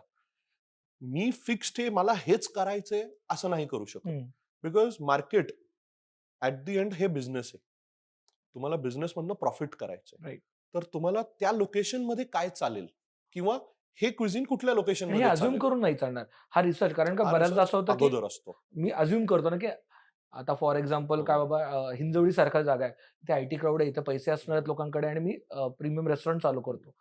मी फिक्स्ड हे मला हेच करायचंय असं नाही करू शकत. हं. Because market at the end हे बिझनेस आहे. तुम्हाला बिझनेस मधनं प्रॉफिट करायचंय. राइट. तर तुम्हाला त्या लोकेशन मध्ये काय चालेल, किंवा हे क्विझिन कुठल्या लोकेशन आणि हे मध्ये अझ्युम चालेल, करून नाही चालणार. हा रिसर्च कारण का हा बऱ्याचदा रिसर्च असं होतं की अगोदर असतो. मी अझ्युम करतो ना, की आता फॉर एक्झाम्पल काय बाबा हिंजवडी सारखा जागा आहे. इथे आयटी क्राउड आहे, इथे पैसे असणार आहेत लोकांकडे आणि मी प्रीमियम रेस्टॉरंट चालू करतो.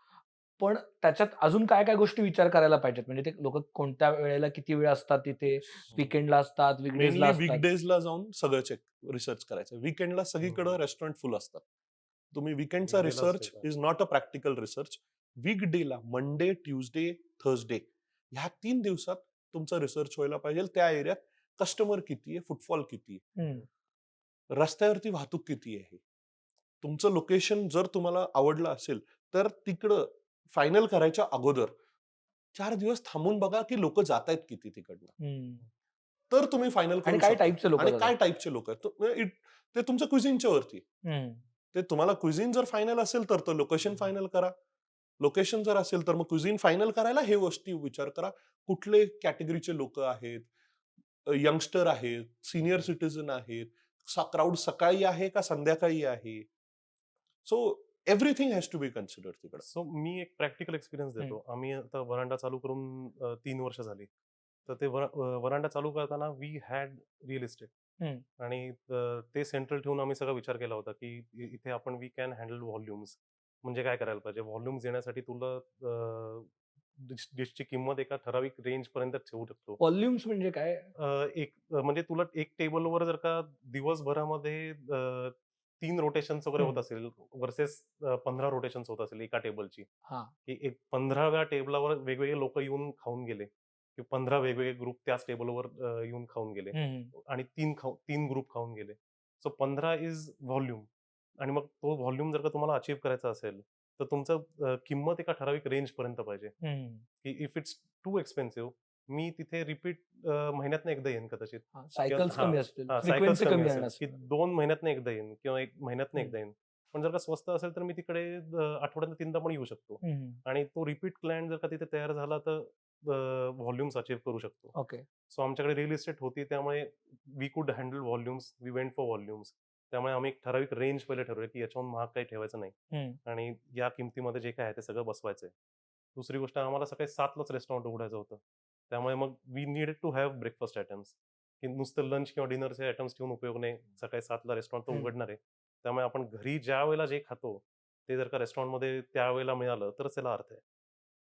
पण त्याच्यात अजून काय-काय गोष्टी विचार करायला पाहिजेत? म्हणजे ते लोकं कोणत्या वेळेला किती वेळ असतात तिथे, वीकेंडला असतात, वीकडेजला मेनली असतात. वीकडेजला जाऊन सगळं रिसर्च करायचं. वीकेंडला सगळीकडे हम्म. रेस्टॉरंट फुल असतात. तुम्ही वीकेंडचा Weekday लाच रिसर्च ठिकाण. Is not a practical research. वीकडेला मंडे, ट्युजडे, थर्सडे ह्या 3 दिवसात तुमचा रिसर्च व्हायला पाहिजे. त्या एरियात कस्टमर किती आहे, फुटफॉल किती आहे, हं, रस्त्यावरती वाहतूक किती आहे. तुमचं लोकेशन जर तुम्हाला आवडलं असेल तर तिकडं फायनल करायच्या अगोदर 4 दिवस थांबून बघा की लोक जात आहेत किती तिकडनं. हं. तर तुम्ही फायनल आणि करू काय शकता. टाइपचे लोकं आणि जातात. काय टाईपचे लोक आहेत ते तुमच्या क्विझिनच्या वरती. हं, ते तुम्हाला क्विझिन जर फायनल असेल तर लोकेशन फायनल करा. लोकेशन जर असेल तर मग क्विझिन फायनल करायला हे गोष्टी विचार करा. कुठले कॅटेगरीचे लोक आहेत, यंगस्टर आहेत, सिनियर सिटीजन आहेत, क्राऊड सकाळी आहे का संध्याकाळी आहे. So everything has to be consider तिकडे. सो मी एक प्रॅक्टिकल एक्सपिरियन्स हं. देतो. आम्ही आता वरांडा चालू करून 3 वर्ष झाली. तर ते वरांडा चालू करताना वी हॅड रिअल इस्टेट हं. आणि ते सेंट्रल ठेवून आम्ही सगळा विचार केला होता, की इथे आपण वी कॅन हँडल व्हॉल्यूम्स. म्हणजे काय करायला पाहिजे? व्हॉल्यूम्स येण्यासाठी तुला डिशची किंमत एका ठराविक रेंजपर्यंत ठेवू शकतो. व्हॉल्यूम्स म्हणजे काय? म्हणजे तुला एक टेबलवर जर का दिवसभरामध्ये 3 रोटेशन्स वगैरे हं. होत असेल व्हर्सेस 15 रोटेशन्स होत असेल एका टेबलची. हां. की एक 15व्या टेबलावर वेगवेगळे लोकं येऊन खाऊन गेले. की 15 वेगवेगळे ग्रुप त्याच टेबलवर येऊन खाऊन गेले हं, हं. आणि 3 ग्रुप खाऊन गेले. सो 15 इज व्हॉल्यूम आणि मग तो व्हॉल्यूम जर का तुम्हाला अचीव्ह करायचा असेल, तर तुमचं किंमत एका ठराविक रेंजपर्यंत पाहिजे. हं. की इफ इट्स टू एक्सपेन्सिव्ह मी तिथे रिपीट महिन्यातनं एकदा येईन कदाचित. हां, सायकल्स हां, कमी असतील, हां, सायकल्स फ्रिक्वेन्सी कमी कमी असेल, येणार की असेल. 2 महिन्यातनं एकदा येईन किंवा 1 महिन्यातनं हं. एकदा येईन. पण जर का स्वस्त असेल तर मी तिकडे आठवड्यातनं 3दा पण येऊ शकतो. हं, हं. आणि तो रिपीट क्लायंट जर का तिथे तयार झाला तर व्हॉल्यूम्स अचीव्ह करू शकतो. ओके. सो आमच्याकडे रिअल इस्टेट होती त्यामुळे we could handle volumes. We went for volumes. त्यामुळे आम्ही एक ठराविक रेंज पहिले ठरवूया, की याच्याहून महाग काही ठेवायचं नाही हं. आणि या किमतीमध्ये जे काय आहे ते सगळं बसवायचंय. दुसरी गोष्ट आम्हाला सकाळी 7लाच रेस्टॉरंट उघडायचं होतं. त्यामुळे मग we needed to have breakfast items. की नुसतं लंच किंवा डिनरचे आयटम्स ठेवून उपयोग नाही. सकाळी 7ला रेस्टॉरंट तर हं. उघडणार आहे. त्यामुळे आपण घरी ज्यावेळेला जे खातो, ते जर का रेस्टॉरंटमध्ये त्यावेळेला मिळालं तरच त्याला अर्थ आहे.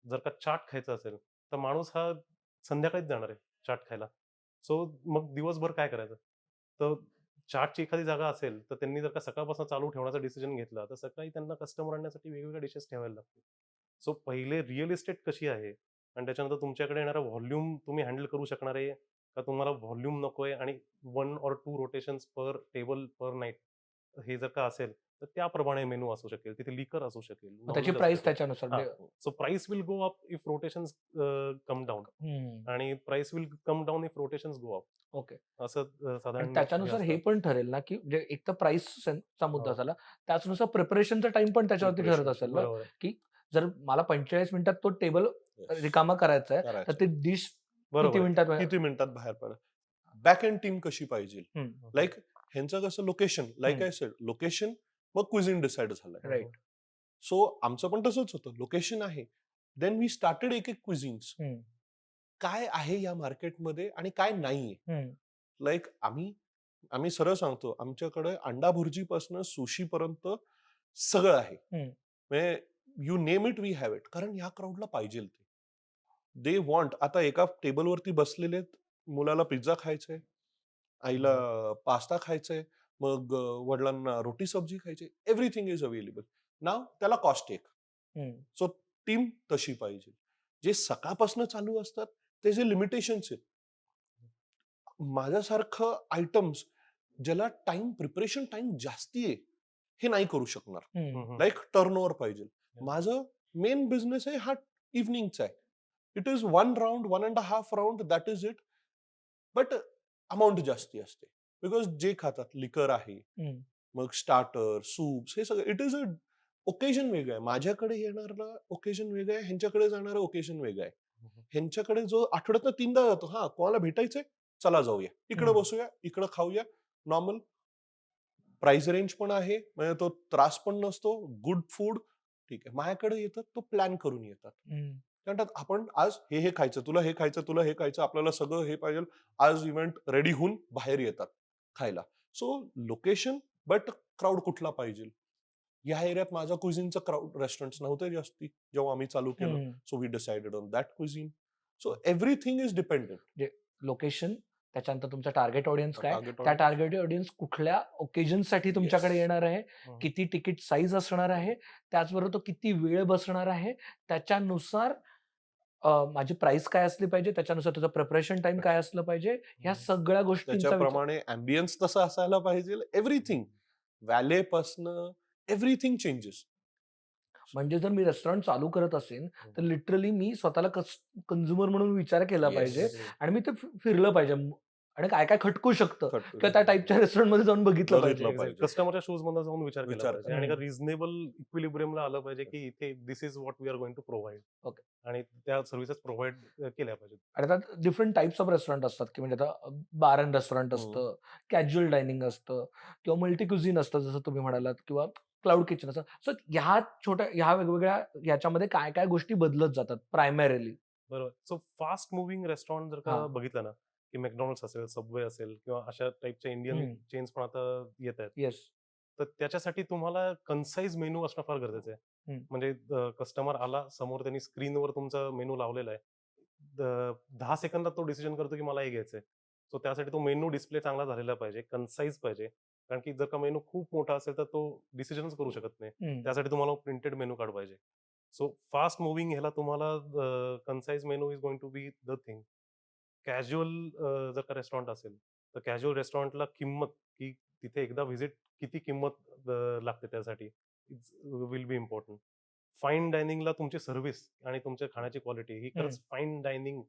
जर का चाट खायचा असेल, तर माणूस हा संध्याकाळीच जाणार आहे चाट खायला. सो मग दिवसभर काय करायचं? तर चाटची एखादी जागा असेल, तर त्यांनी जर का सकाळपासून चालू ठेवण्याचा डिसिजन घेतला, तर सकाळी त्यांना कस्टमर आणण्यासाठी वेगवेगळ्या डिशेस ठेवायला लागतील. सो पहिले रिअल इस्टेट कशी आहे आणि त्याच्यानंतर तुमच्याकडे येणारा व्हॉल्यूम तुम्ही हँडल करू शकणार आहे का तुम्हाला व्हॉल्यूम नकोय आणि 1 or 2 rotations per table per night हे जर का असेल, तर त्याप्रमाणे मेनू असू शकेल. तिथे लिकर असू शकेल, मग त्याची नॉन-व्हेज असू प्राइस शकेल. त्याच्यानुसार हां, so price will go up if rotations come down हं. आणि price will come down if rotations go up. Okay. असं आणि साधारण हे त्याच्यानुसार हे असतं. पण ठरेल ना, की म्हणजे एक तर प्राईसचा मुद्दा हो. झाला. त्याचनुसार प्रिपरेशनचा टाईम पण त्याच्यावरती ठरत प्रिपरेशन असेल ना, बरोबर आहे. की जर मला 45 मिनिटात तो टेबल रिकामा करायचा आहे, तर करायचं ते डिश किती बरोबर आहे. मिनिटात किती मिनिटात बाहेर पडा. बॅक एंड टीम कशी पाहिजे. हं. लाईक ह्यांचं कसं लोकेशन, लाईक हं. आय सेड लोकेशन, मग क्विझिन डिसाईड झालंय. राइट. सो आमचं पण तसंच होतं. लोकेशन आहे. देन वी स्टार्टेड एक क्विझिन्स हम्म. काय आहे या मार्केटमध्ये आणि काय नाहीये. हम्म. लाईक आम्ही सरळ सांगतो, आमच्याकडे अंडा भुर्जीपासून सुशी पर्यंत सगळं आहे. हम्म. म्हणजे you name it we have it. कारण या क्राऊडला पाहिजे ते. They want. आता एका टेबलवरती बसलेले मुलाला पिझ्झा खायचंय, आईला पास्ता खायचंय, मग वडिलांना रोटी सब्जी खायची. Everything is available. नाव त्याला कॉस्ट एक. सो टीम तशी पाहिजे. जे सकाळपासून चालू असतात ते जे लिमिटेशन्स आहेत, माझ्यासारखं आयटम्स ज्याला प्रिपरेशन टाइम जास्ती आहे, हे नाही करू शकणार. लाईक टर्नओव्हर पाहिजे. माझं मेन बिझनेस आहे हा इव्हनिंगचा आहे. It is 1 round, 1.5 round, that is it. But amount जास्ती असते. बिकॉज जे खातात लिकर आहे, मग स्टार्टर, सूप्स, हे सगळं इट इज अ ओकेजन वेगळं आहे. माझ्याकडे येणारा ओकेजन वेगळं आहे, ह्यांच्याकडे जाणारं ओकेजन वेगळं आहे. ह्यांच्याकडे जो आठवड्यातनं 3दा जातो, हा कोणाला भेटायचंय, चला जाऊया, इकडे बसूया, इकडे खाऊया, नॉर्मल प्राइस रेंज पण आहे, म्हणजे तो त्रास पण नसतो, गुड फूड. ठीक आहे. माझ्याकडे येतात तो प्लॅन करून येतात. म्हणतात आपण आज हे खायचं, तुला हे खायचं, तुला हे खायचं, आपल्याला सगळं हे पाहिजे, आज इव्हेंट रेडी होऊन बाहेर येतात खायला. सो लोकेशन, बट क्राऊड कुठला पाहिजे. या एरियात माझा क्विझिनचं क्राऊड रेस्टॉरंट नव्हते जास्ती जेव्हा आम्ही चालू केलं. So we decided on that cuisine. So everything is dependent. Location, त्याच्यानंतर तुमचा टार्गेट ऑडियन्स काय, Target त्या audience. टार्गेट ऑडियन्स कुठल्या ओकेजन साठी तुमच्याकडे Yes. येणार आहे, किती तिकीट साईज असणार आहे, त्याचबरोबर तो किती वेळ बसणार आहे, त्याच्यानुसार माझी प्राइस काय असली पाहिजे, त्याच्यानुसार त्याचं प्रिपरेशन टाइम काय असलं पाहिजे, ह्या सगळ्या गोष्टींचा विचार. त्याच्याप्रमाणे अँबियन्स तसं असायला पाहिजे. एव्हरीथिंग व्हॅलेपासनं एव्हरीथिंग चेंजेस. म्हणजे जर मी रेस्टॉरंट चालू करत असेल तर लिटरली मी स्वतःला कन्झ्युमर म्हणून विचार केला पाहिजे आणि मी ते फिरलं पाहिजे आणि काय काय खटकू शकतं किंवा त्या टाईपच्या रेस्टॉरंट मध्ये जाऊन बघितलं पाहिजे. कस्टमरच्या शूज मध्ये जाऊन विचार केला विचार पाहिजे आणि रिझनेबल इक्विलिब्रियमला आलं पाहिजे की इथे this is what we are going to provide. Okay. आणि त्या सर्व्हिसेस प्रोव्हाइड केल्या पाहिजेत. आणि त्यात डिफरंट टाइप्स ऑफ रेस्टॉरंट असतात की म्हणजे आता बार अँड रेस्टॉरंट असतं, कॅज्युअल डायनिंग असतं किंवा मल्टी क्युझिन असतं जसं तुम्ही म्हणालात, किंवा क्लाउड किचन असतं. सो ह्या वेगवेगळ्या याच्यामध्ये काय काय गोष्टी बदलत जातात प्रायमरीली. बरोबर. सो फास्ट मुव्हिंग रेस्टॉरंट जर का बघितलं ना, की मॅकडॉनल्ड्स असेल, सबवे असेल किंवा अशा टाईपच्या इंडियन चेन्स पण आता येत आहेत. येस. तर त्याच्यासाठी तुम्हाला कन्साइज मेनू असणं फार गरजेचं आहे. म्हणजे कस्टमर आला समोर, त्यांनी स्क्रीनवर तुमचा मेनू लावलेला आहे, 10 सेकंदात तो डिसिजन करतो की मला हे घ्यायचंय. सो त्यासाठी तो मेनू डिस्प्ले चांगला झालेला पाहिजे, कन्साइज पाहिजे. कारण की जर का मेनू खूप मोठा असेल तर तो डिसिजनच करू शकत नाही. त्यासाठी तुम्हाला प्रिंटेड मेनू कार्ड पाहिजे. सो फास्ट मुव्हिंग ह्याला तुम्हाला concise menu is going to be the thing. Casual जर का रेस्टॉरंट असेल तर कॅज्युअल रेस्टॉरंटला किंमत, की तिथे एकदा व्हिजिट किती किंमत लागते त्यासाठी, विल बी इम्पॉर्टंट. फाईन डायनिंगला तुमची सर्व्हिस आणि तुमच्या खाण्याची क्वालिटी ही खरंच फाईन डायनिंग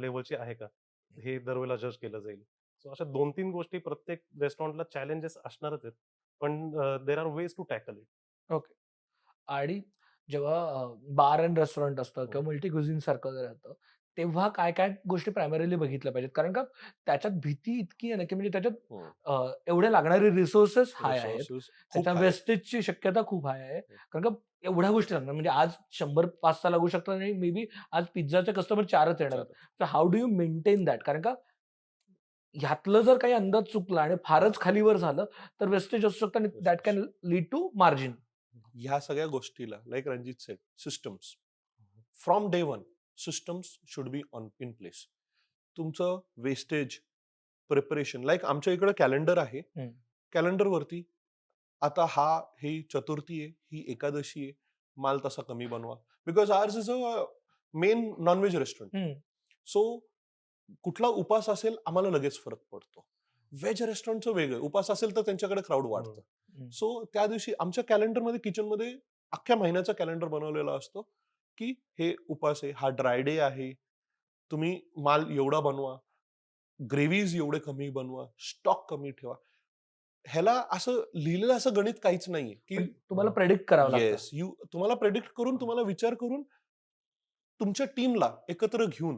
लेवलची आहे का, हे दरवेळेला जज केलं जाईल. सो अशा 2-3 गोष्टी प्रत्येक रेस्टॉरंटला चॅलेंजेस असणारच आहेत, पण there are ways to tackle it. Okay. आणि जेव्हा बार अँड रेस्टॉरंट असतं किंवा मल्टी क्युझिन सारखं राहतं, तेव्हा काय काय गोष्टी प्रायमरीली बघितल्या पाहिजेत. कारण का त्याच्यात भीती इतकी आहे ना, की म्हणजे त्याच्यात एवढे लागणारे रिसोर्सेस हाय आहेत, त्याच्या वेस्टेजची शक्यता खूप हाय आहे. कारण का एवढ्या गोष्टी लागणार, म्हणजे आज 100 पास्ता लागू शकतात आणि मे बी आज पिझ्झाचे कस्टमर 4च येणार. तर how do you maintain that? कारण का ह्यातलं जर काही अंदाज चुकला आणि फारच खालीवर झालं तर वेस्टेज असू शकतं आणि that can lead to margin. ह्या सगळ्या गोष्टीला, like Ranjit said, systems from day 1 systems should be in place. तुमचं वेस्टेज, प्रिपरेशन, लाईक आमच्या इकडे कॅलेंडर आहे. कॅलेंडरवरती आता ही चतुर्थी आहे, ही एकादशी आहे, माल तसा कमी बनवा. बिकॉज आर्स is a main non veg restaurant. So कुठला उपास असेल आम्हाला लगेच फरक पडतो. व्हेज रेस्टॉरंटचं वेगळं, उपास असेल तर त्यांच्याकडे क्राऊड वाढतं. सो त्या दिवशी आमच्या कॅलेंडरमध्ये, किचनमध्ये अख्ख्या महिन्याचा कॅलेंडर बनवलेला असतो की हे उपास आहे, हा ड्राय डे आहे, तुम्ही माल एवढा बनवा, ग्रेव्हीज एवढे कमी बनवा, स्टॉक कमी ठेवा. ह्याला असं लिहिलेलं असं गणित काहीच नाहीये की तुम्हाला प्रेडिक्ट करावं लागतं. येस, तुम्हाला प्रेडिक्ट करून, तुम्हाला विचार करून तुमच्या टीमला एकत्र घेऊन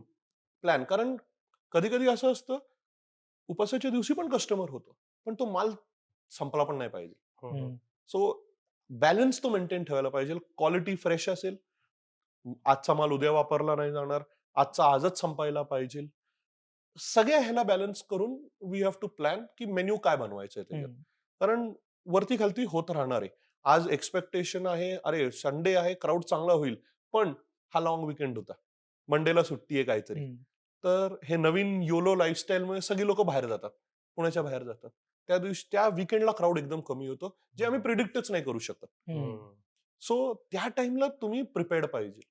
प्लॅन. कारण कधी कधी असं असतं, उपासाच्या दिवशी पण कस्टमर होतो, पण तो माल संपला पण नाही पाहिजे. सो बॅलन्स तो मेंटेन ठेवायला पाहिजे. क्वालिटी फ्रेश असेल, आजचा माल उद्या वापरला नाही जाणार, आजचा आजच संपायला पाहिजे. सगळ्या ह्याला बॅलन्स करून वी हॅव टू प्लॅन की मेन्यू काय बनवायचंय त्याच्यात. कारण वरती खालती होत राहणार आहे. आज एक्सपेक्टेशन आहे, अरे संडे आहे, क्राऊड चांगला होईल, पण हा लॉंग विकेंड होता, मंडेला सुट्टी आहे काहीतरी. तर हे नवीन योलो लाईफस्टाईलमुळे सगळी लोक बाहेर जातात, पुण्याच्या बाहेर जातात. त्या दिवशी त्या विकेंडला क्राऊड एकदम कमी होतो, जे आम्ही प्रिडिक्टच नाही करू शकत. सो त्या टाइमला तुम्ही प्रिपेअर्ड पाहिजे.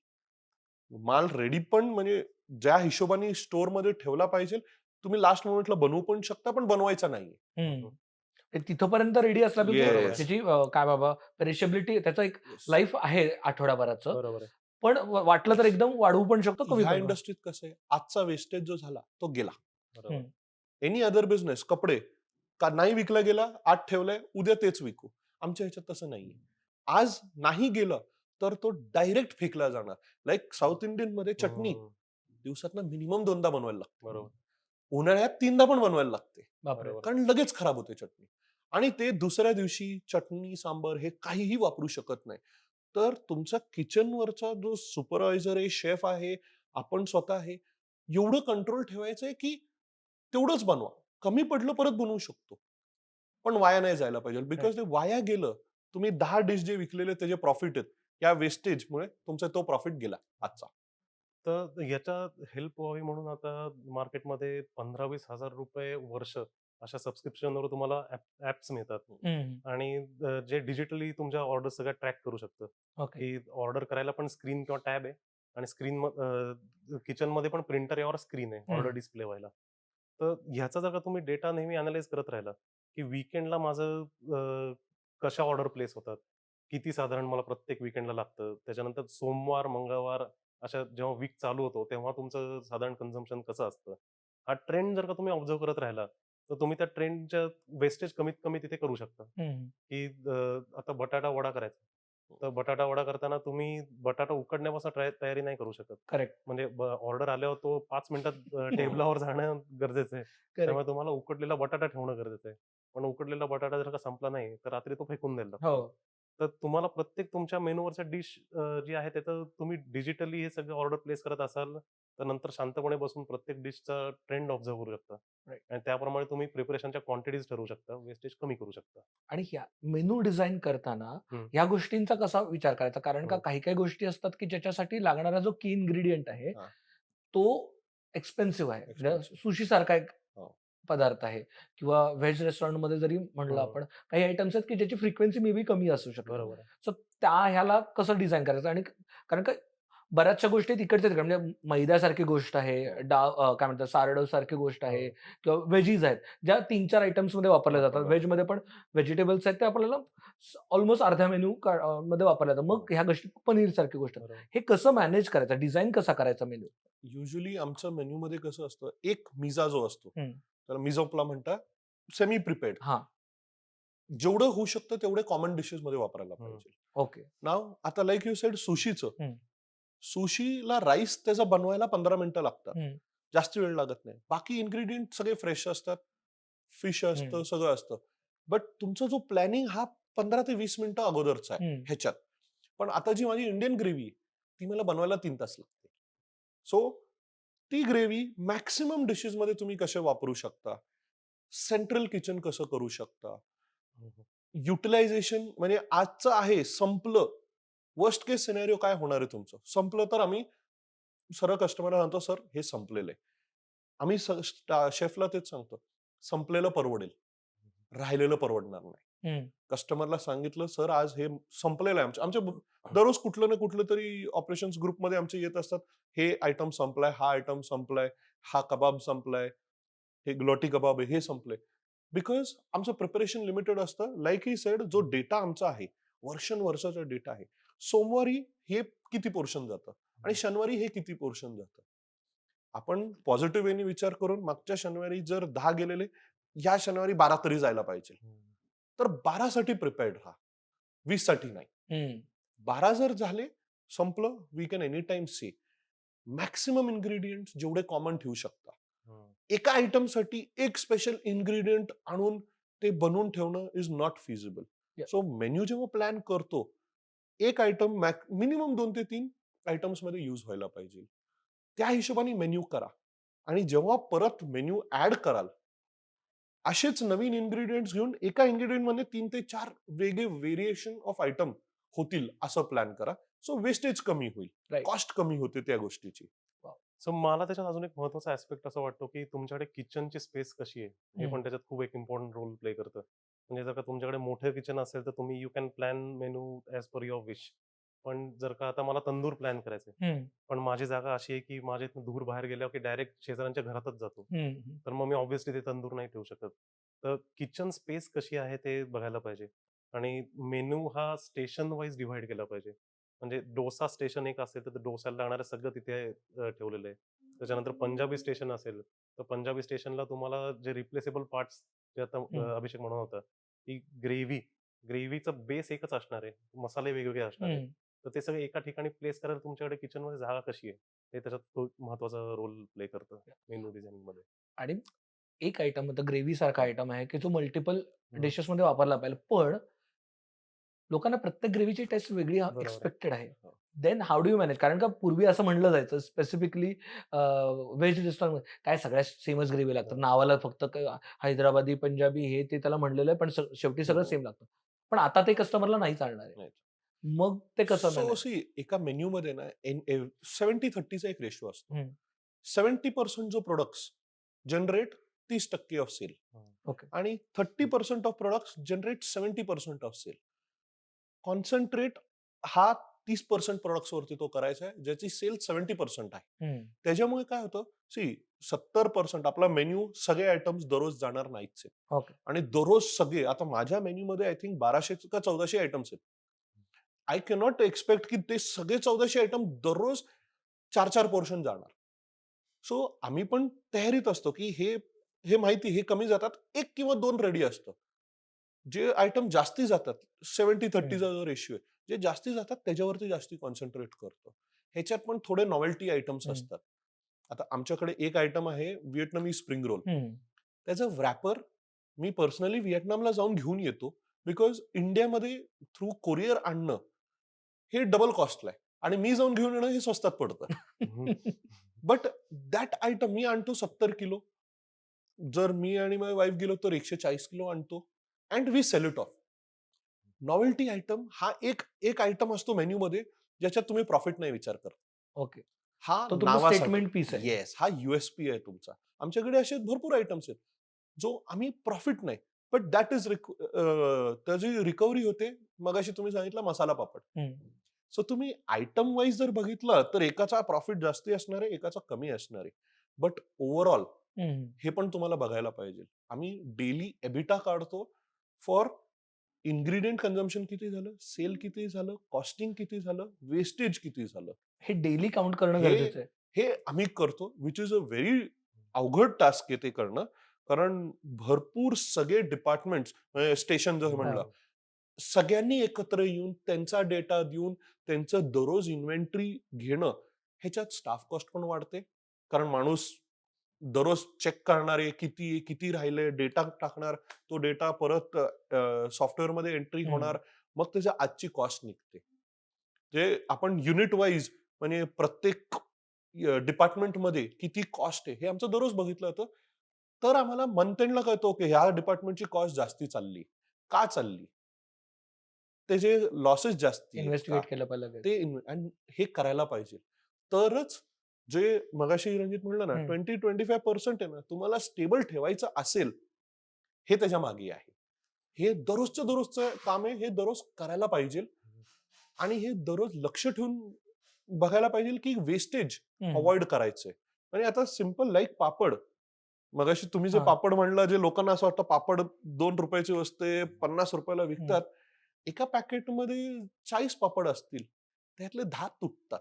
माल रेडी पण म्हणजे ज्या हिशोबाने स्टोअर मध्ये ठेवला पाहिजे, तुम्ही लास्ट मोमेंटला बनवू पण शकता, पण बनवायचा नाहीये. ते तिथपर्यंत रेडी असला पाहिजे. Yes. त्याची काय बाबा पेरिशेबिलिटी, त्याचं एक Yes. लाईफ आहे आठवड्याभराचं, बरोबर आहे. पण वाटलं तर एकदम वाढवू पण शकतो, कमी ह्या पण करू. इंडस्ट्रीत कसं आहे, आजचा वेस्टेज जो झाला तो गेला. बरोबर. एनी अदर बिझनेस, कपडे का नाही विकला गेला, आज ठेवलंय, उद्या तेच विकू. आमच्या ह्याच्यात तसं नाहीये. आज नाही गेलं तर तो डायरेक्ट फेकला जाणार. लाईक साऊथ इंडियन मध्ये चटणी दिवसातनं मिनिमम 2दा बनवायला लागते. बरोबर. उन्हाळ्यात 3दा पण बनवायला लागते, बापरे. कारण लगेच खराब होते चटणी. आणि ते दुसऱ्या दिवशी चटणी सांबर हे काहीही वापरू शकत नाही. तर तुमचा किचनवरचा जो सुपरवायझर आहे, शेफ आहे, आपण स्वतः आहे, एवढं कंट्रोल ठेवायचंय की तेवढंच बनवा. कमी पडलं परत बनवू शकतो, पण वाया नाही जायला पाहिजे. बिकॉज ते वाया गेलं, तुम्ही 10 डिश जे विकलेले त्याचे प्रॉफिट आहेत, या वेस्टेजमुळे तुमचा तो प्रॉफिट गेला आजचा. तर याच्या हेल्प व्हावी म्हणून आता मार्केटमध्ये 15-20 हजार रुपये वर्ष अशा सबस्क्रिप्शनवर तुम्हाला ऍप्स मिळतात. आणि जे डिजिटली तुमच्या ऑर्डर सगळ्या ट्रॅक करू शकतं. ओके. की ऑर्डर करायला पण स्क्रीन किंवा टॅब आहे, आणि स्क्रीन किचन मध्ये पण प्रिंटर यावर स्क्रीन आहे ऑर्डर डिस्प्ले व्हायला. तर ह्याचा जर का तुम्ही डेटा नेहमी अनालाइज करत राहिला की विकेंडला माझं कशा ऑर्डर प्लेस होतात, किती साधारण मला प्रत्येक विकेंडला लागतं, त्याच्यानंतर सोमवार मंगळवार अशा जेव्हा वीक चालू होतो तेव्हा तुमचं साधारण कन्झम्पशन कसं असतं, हा ट्रेंड जर का तुम्ही ऑब्झर्व करत राहिला तर तुम्ही त्या ट्रेंडच्या वेस्टेज कमीत कमी तिथे करू शकता. की आता बटाटा वडा करायचा, तर बटाटा वडा करताना तुम्ही बटाटा उकडण्यापासून तयारी नाही करू शकत. करेक्ट. म्हणजे ऑर्डर आल्यावर तो 5 मिनिटात टेबलावर जाणं गरजेचं आहे. त्यामुळे तुम्हाला उकडलेला बटाटा ठेवणं गरजेचं आहे. पण उकडलेला बटाटा जर का संपला नाही तर रात्री तो फेकून द्यायला लागतो. हो. तर तुम्हाला प्रत्येक तुमच्या मेनूवरच्या डिश जी आहे त्याचं तुम्ही डिजिटली हे सगळं ऑर्डर प्लेस करत असाल तर नंतर शांतपणे बसून प्रत्येक डिशचा ट्रेंड ऑब्झर्व करू शकता. Right. आणि त्याप्रमाणे तुम्ही प्रिपरेशनच्या क्वांटिटीज ठरवू शकता, वेस्टेज कमी करू शकता. आणि ह्या मेनू डिझाईन करताना ह्या गोष्टींचा कसा विचार करायचा, कारण का काही काही गोष्टी असतात की ज्याच्यासाठी लागणारा जो की इन्ग्रेडियंट आहे हा. तो एक्सपेन्सिव्ह आहे. Expensive. सुशी सारखा एक हो. पदार्थ आहे, किंवा व्हेज रेस्टॉरंट मध्ये जरी म्हणलं हो. आपण, काही आयटम्स आहेत की ज्याची फ्रिक्वेन्सी मे बी कमी असू शकते. बरोबर आहे. सो त्या ह्याला कसं डिझाईन करायचं, आणि कारण का बऱ्याचशा गोष्टी तिकडच्या तिकडे, म्हणजे मैद्यासारखी गोष्ट आहे, काय म्हणतात सारडो सारखी गोष्ट आहे, किंवा व्हेजीज आहेत ज्या 3-4 आयटम्स मध्ये वापरल्या जातात. वापरल्या व्हेज मध्ये पण व्हेजिटेबल्स आहेत ते आपल्याला ऑलमोस्ट अर्ध्या मेन्यू मध्ये वापरल्या जातात. मग ह्या गोष्टी पनीर सारखी गोष्ट, बरोबर. हे कसं मॅनेज करायचं, डिझाईन कसा करायचा मेन्यू? युजली आमच्या मेन्यू मध्ये कसं असतं, एक मिजा जो असतो हम्म. त्याला मिझोप्ला म्हणतात, सेमी प्रिपेअर्ड. हा. जेवढं होऊ शकतं तेवढे कॉमन डिशेस मध्ये वापरायला पाहिजे. ओके. नाव आता लाईक यू सेड सुशीचं, हम्म. सुशीला राईस त्याचा बनवायला 15 मिनिटं लागतात, हम्म. जास्त वेळ लागत नाही. बाकी इन्ग्रेडियंट सगळे फ्रेश असतात, फिश असतं, हम्म. सगळं असतं. बट तुमचा जो प्लॅनिंग हा 15 ते 20 मिनिटं अगोदरचा आहे हम्म. ह्याच्यात. पण आता जी माझी इंडियन ग्रेव्ही ती मला बनवायला 3 तास लागते. सो ती ग्रेव्ही मॅक्सिमम डिशेस मध्ये तुम्ही कसे वापरू शकता, सेंट्रल किचन कसं करू शकता, युटिलायझेशन म्हणजे आजचं आहे संपलं, वर्स्ट केस सिनेरिओ काय होणार आहे तुमचं, संपलं तर आम्ही सरळ कस्टमरला सांगतो, सर हे संपलेलं आहे. आम्ही शेफला तेच सांगतो, संपलेलं परवडेल, राहिलेलं परवडणार नाही. कस्टमरला सांगितलं, सर आज हे संपलेलं आहे, आमच्या दररोज कुठलं ना कुठलं तरी ऑपरेशन्स ग्रुपमध्ये आमचे येत असतात, हे आयटम संपलाय, हा आयटम संपलाय, हा कबाब संपलाय, हे ग्लोटी कबाब आहे, हे संपले. बिकॉज आमचं प्रिपरेशन लिमिटेड असतं. लाईक ही सेड, जो डेटा आमचा आहे वर्षाचा डेटा आहे, सोमवारी हे किती पोर्शन जातं आणि शनिवारी हे किती पोर्शन जातं. आपण पॉझिटिव्ह वेने विचार करून मागच्या शनिवारी जर 10 गेलेले, या शनिवारी 12 तरी जायला पाहिजे. तर 12 साठी प्रिपेअर्ड राहा, 20 साठी नाही. 12 जर झाले, संपलं, we can any time see maximum ingredient जेवढे कॉमन ठेवू शकता. एका आयटम साठी एक स्पेशल इन्ग्रेडियंट आणून ते बनवून ठेवणं is not feasible. So menu जेव्हा प्लॅन करतो, एक आयटम मिनिमम 2 ते 3 आयटम्स मध्ये यूज व्हायला पाहिजे. त्या हिशोबाने मेन्यू करा आणि जेव्हा परत मेन्यू ऍड कराल असेच नवीन इन्ग्रेडियंट्स घेऊन एका इन्ग्रेडियंट मध्ये 3 ते 4 वेगळे व्हेरिएशन ऑफ आयटम होतील असं प्लॅन करा. सो वेस्टेज कमी होईल, Right. कॉस्ट कमी होते त्या गोष्टीची. सो मला त्याच्यात अजून एक महत्वाचा ऍस्पेक्ट असं वाटतो की तुमच्याकडे किचनची स्पेस कशी आहे हे हम्म. पण त्याच्यात खूप एक इम्पॉर्टंट रोल प्ले करतं. म्हणजे जर का तुमच्याकडे मोठं किचन असेल तर तुम्ही you can plan menu as per your wish. पण जर का आता मला तंदूर प्लॅन करायचं आहे, हम्म, पण माझी जागा अशी आहे की माझ्या इथून दूर बाहेर गेल्यावर की डायरेक्ट शेजाऱ्यांच्या घरातच जातो. हम्म, तर मग मी ऑब्व्हियसली ते तंदूर नाही ठेवू शकत. तर किचन स्पेस कशी आहे ते बघायला पाहिजे. आणि मेनू हा स्टेशन वाईज डिव्हाइड केला पाहिजे. म्हणजे डोसा स्टेशन एक असेल तर डोस्याला लागणारं सगळं तिथे ठेवलेलं आहे. त्याच्यानंतर पंजाबी स्टेशन असेल, तर पंजाबी स्टेशनला तुम्हाला जे रिप्लेसेबल पार्ट्स जे आता अभिषेक म्हणत होता, की ग्रेव्हीचा बेस एकच असणार आहे. मसाले वेगवेगळे असणार आहेत. हम्म. तर ते सगळे एका ठिकाणी प्लेस करायला तुमच्याकडे किचनमध्ये जागा कशी आहे? हे त्याच्यात खूप महत्त्वाचा रोल प्ले करतं मेनू डिझायनिंगमध्ये. आणि एक आयटम होता ग्रेव्ही सारखा आयटम आहे की जो मल्टिपल हं. डिशेस मध्ये वापरला पाहिजे, पण लोकांना प्रत्येक ग्रेव्हीची टेस्ट वेगळी बरोबर आहे. एक्सपेक्टेड आहे. हो. Then how do you manage? कारण का पूर्वी असं म्हणलं जायचं स्पेसिफिकली व्हेज रेस्टॉरंट काय सगळ्या सेमच ग्रेव्ही लागतात, हो. नावाला फक्त हैदराबादी पंजाबी हे ते त्याला म्हणलेलं आहे, पण शेवटी सगळं हो. सेम लागतं. पण आता ते कस्टमरला नाही चालणार आहे. नाही. मग ते कसं सो मॅनेज? सी एका मेन्यू मध्ये ना 70-30चा एक रेशो असतो. हम्म. 70% जो products generate 30% of sale okay. आणि 30% of products generate 70% of sale. Concentrate हा 30% प्रोडक्ट्स वरती तो करायचा आहे ज्याची सेल 70% आहे. त्याच्यामुळे काय होतं, सी 70% आपला मेन्यू सगळे आयटम्स दररोज जाणार नाहीच आहे. ओके. आणि दररोज सगळे आता माझ्या मेन्यू मध्ये आय थिंक 1200 का 1400 आयटम्स आहेत. आय कॅनॉट एक्सपेक्ट की ते सगळे 1400 आयटम दररोज 4-4 पोर्शन जाणार. सो आम्ही पण तयारीत असतो की हे माहिती हे कमी जातात, 1 किंवा 2 रेडी असतं. जे आयटम जास्ती जातात 70-30चा जो रेशिओ आहे, जे जास्ती जातात त्याच्यावरती जास्ती कॉन्सन्ट्रेट करतो. ह्याच्यात पण थोडे नॉवेल्टी आयटम्स असतात. आता आमच्याकडे एक आयटम आहे व्हिएटनामी स्प्रिंग रोल. त्याचं व्रॅपर मी पर्सनली व्हिएटनामला जाऊन घेऊन येतो, बिकॉज इंडियामध्ये थ्रू कोरिअर आणणं हे डबल कॉस्टला आहे आणि मी जाऊन घेऊन येणं हे स्वस्तात पडतं. बट दॅट आयटम मी आणतो 70 किलो. जर मी आणि माझी वाईफ गेलो तर 140 किलो आणतो and we sell it off. Novelty item हा एक आयटम असतो मेन्यू मध्ये ज्याच्यात तुम्ही प्रॉफिट नाही विचार करत. ओके. हा तो तुमचा नावासाठी स्टेटमेंट पीस आहे. येस, हा युएसपी आहे तुमचा. आमच्याकडे असे भरपूर आयटम्स आहेत जो आम्ही प्रॉफिट नाही, बट दॅट इज त्याची रिकव्हरी होते. मगाशी तुम्ही सांगितलं मसाला पापड. सो तुम्ही आयटम वाईज जर बघितलं तर एकाचा प्रॉफिट जास्ती असणार आहे, एकाचा कमी असणार आहे. बट ओव्हरऑल हे पण तुम्हाला बघायला पाहिजे. आम्ही डेली एबिटा काढतो फॉर इन्ग्रेडियंट कन्झम्पशन किती झालं, सेल किती झालं, कॉस्टिंग किती झालं, वेस्टेज किती झालं. हे डेली काउंट करणं हे- गरजेचं आहे. हे आम्ही करतो, विच इज अ व्हेरी अवघड टास्क आहे ते करणं. कारण भरपूर सगळे डिपार्टमेंट स्टेशन जर म्हणलं सगळ्यांनी एकत्र येऊन त्यांचा डेटा देऊन त्यांचं दररोज इन्व्हेंटरी घेणं ह्याच्यात स्टाफ कॉस्ट पण वाढते. कारण माणूस दररोज चेक करणार आहे किती राहिले, डेटा टाकणार, तो डेटा परत सॉफ्टवेअर मध्ये एंट्री होणार, मग त्याच्या आजची कॉस्ट निघते. जे आपण युनिट वाईज म्हणजे प्रत्येक डिपार्टमेंट मध्ये किती कॉस्ट आहे हे आमचं दररोज बघितलं जातं. तर आम्हाला मंथ एंडला कळतो की ह्या डिपार्टमेंटची कॉस्ट जास्ती चालली, का चालली, त्याचे लॉसेस जास्ती आहेत का? इन्व्हेस्टिगेट केलं पाहिजे. ते आणि हे करायला पाहिजे. तरच जे मगाशी रणजित म्हणलं ना 20-25% आहे ना, तुम्हाला स्टेबल ठेवायचं असेल हे त्याच्या मागे आहे. हे दररोजचं काम आहे, हे दररोज करायला पाहिजे आणि हे दररोज लक्ष ठेवून बघायला पाहिजे की वेस्टेज अवॉइड करायचंय. आणि आता सिम्पल लाईक पापड, मगाशी तुम्ही जे पापड म्हणलं, जे लोकांना असं वाटतं पापड 2 रुपयाची वस्तू 50 रुपयाला विकतात. एका पॅकेटमध्ये 40 पापड असतील, त्यातले 10 तुटतात.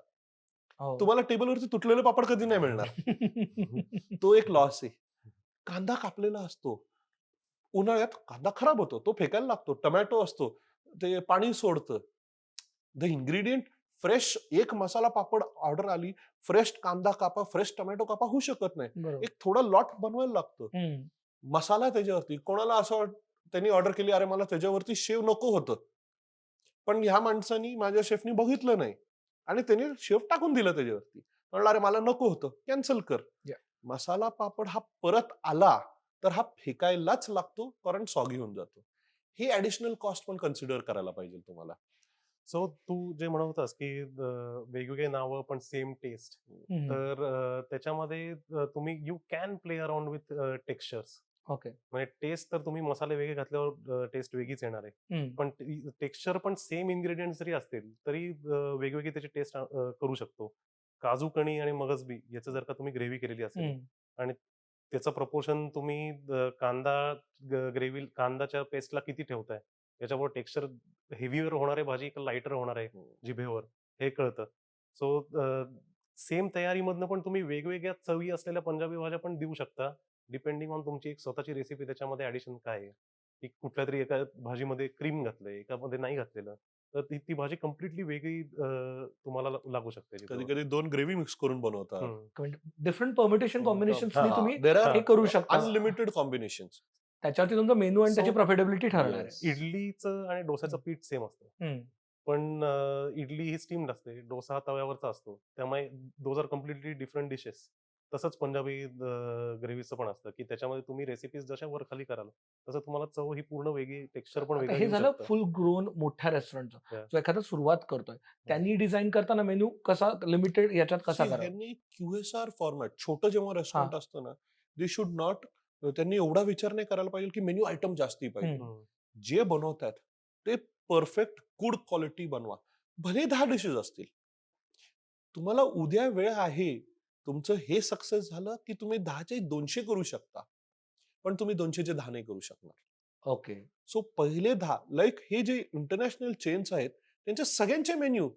तुम्हाला टेबलवरती तुटलेले पापड कधी नाही मिळणार. तो एक लॉस आहे. कांदा कापलेला असतो, उन्हाळ्यात कांदा खराब होतो, तो फेकायला लागतो. टोमॅटो असतो, ते पाणी सोडतं. द इन्ग्रेडियंट फ्रेश, एक मसाला पापड ऑर्डर आली, फ्रेश कांदा कापा, फ्रेश टोमॅटो कापा होऊ शकत नाही. एक थोडा लॉट बनवायला लागतं. मसाला त्याच्यावरती कोणाला असं त्यांनी ऑर्डर केली, अरे मला त्याच्यावरती शेव नको होतं, पण ह्या माणसानी माझ्या शेफनी बघितलं नाही, आणि त्याने शेफ टाकून दिलं त्याच्यावरती. म्हणलं अरे मला नको होतं, कॅन्सल कर. Yeah. मसाला पापड हा परत आला तर हा फेकायलाच लागतो, कारण सॉगी होऊन जातो. ही ऍडिशनल कॉस्ट पण कन्सिडर करायला पाहिजे तुम्हाला. सो तू जे म्हणत होतास की वेगवेगळे नावं पण सेम टेस्ट, तर त्याच्यामध्ये तुम्ही you can play around with textures. Okay. म्हणजे टेस्ट तर तुम्ही मसाले वेगळे घातल्यावर टेस्ट वेगळीच येणार आहे, पण टेक्स्चर पण सेम इन्ग्रेडियंट जरी असतील तरी वेगवेगळी त्याची टेस्ट करू शकतो. काजू कणी आणि मगजबी याचं जर का तुम्ही ग्रेव्ही केलेली असेल आणि त्याचं प्रपोर्शन तुम्ही कांदाच्या पेस्टला किती ठेवताय, याच्यामुळे टेक्स्चर हेवीवर होणार आहे भाजी का लाईटर होणार आहे जिभेवर हे कळतं. सो सेम तयारीमधनं पण तुम्ही वेगवेगळ्या चवी असलेल्या पंजाबी भाज्या पण देऊ शकता, डिपेंडिंग ऑन तुमची एक स्वतःची रेसिपी त्याच्यामध्ये ऍडिशन काय आहे, की कुठल्या तरी एका भाजीमध्ये क्रीम घातलंय, एकामध्ये नाही घातलेलं, तर ती भाजी कम्प्लिटली वेगळी तुम्हाला लागू शकते कधी जिभेवर. कधी 2 ग्रेव्ही मिक्स करून बनवतात. डिफरंट परमिटेशन कॉम्बिनेशन्स हा, तुम्ही देर आर हे करू शकता. Unlimited combinations. त्याच्यावरती तुमचा मेनू आणि त्याची So, प्रॉफिटेबिलिटी ठरणार आहे. Yes. इडलीचं आणि डोस्याचं पीठ सेम असतं, पण इडली ही स्टीम्ड असते, डोसा हा तव्यावरचा असतो, त्यामुळे those are completely different dishes. तसंच पंजाबी ग्रेव्हीचं पण असतं, की त्याच्यामध्ये तुम्ही रेसिपीज जशा वर खाली कराल तसं तुम्हाला चव ही पूर्ण वेगळी, टेक्स्चर पण आता वेगळं हे येऊ झालं शकतं. फुल ग्रोन मोठ्या रेस्टॉरंटचं. Yeah. जो एखादा सुरुवात करतोय त्यांनी डिझाईन करताना मेनू कसा लिमिटेड याच्यात कसा See, करावा? ह्यांनी QSR फॉर्मॅट छोटं जेव्हा रेस्टॉरंट असतं ना, दे शुड नॉट, त्यांनी एवढा विचार नाही करायला पाहिजे की मेन्यू आयटम जास्ती पाहिजे. जे बनवतात ते परफेक्ट गुड क्वालिटी बनवा. भले 10 डिशेस असतील, तुम्हाला उद्या वेळ आहे, तुमचं हे सक्सेस झालं की तुम्ही 10चे 200 करू शकता, पण तुम्ही 200चे 10 नाही करू शकणार. ओके. सो पहिले 10 लाईक हे जे इंटरनॅशनल चेन्स आहेत त्यांचे सगळ्यांचे मेन्यू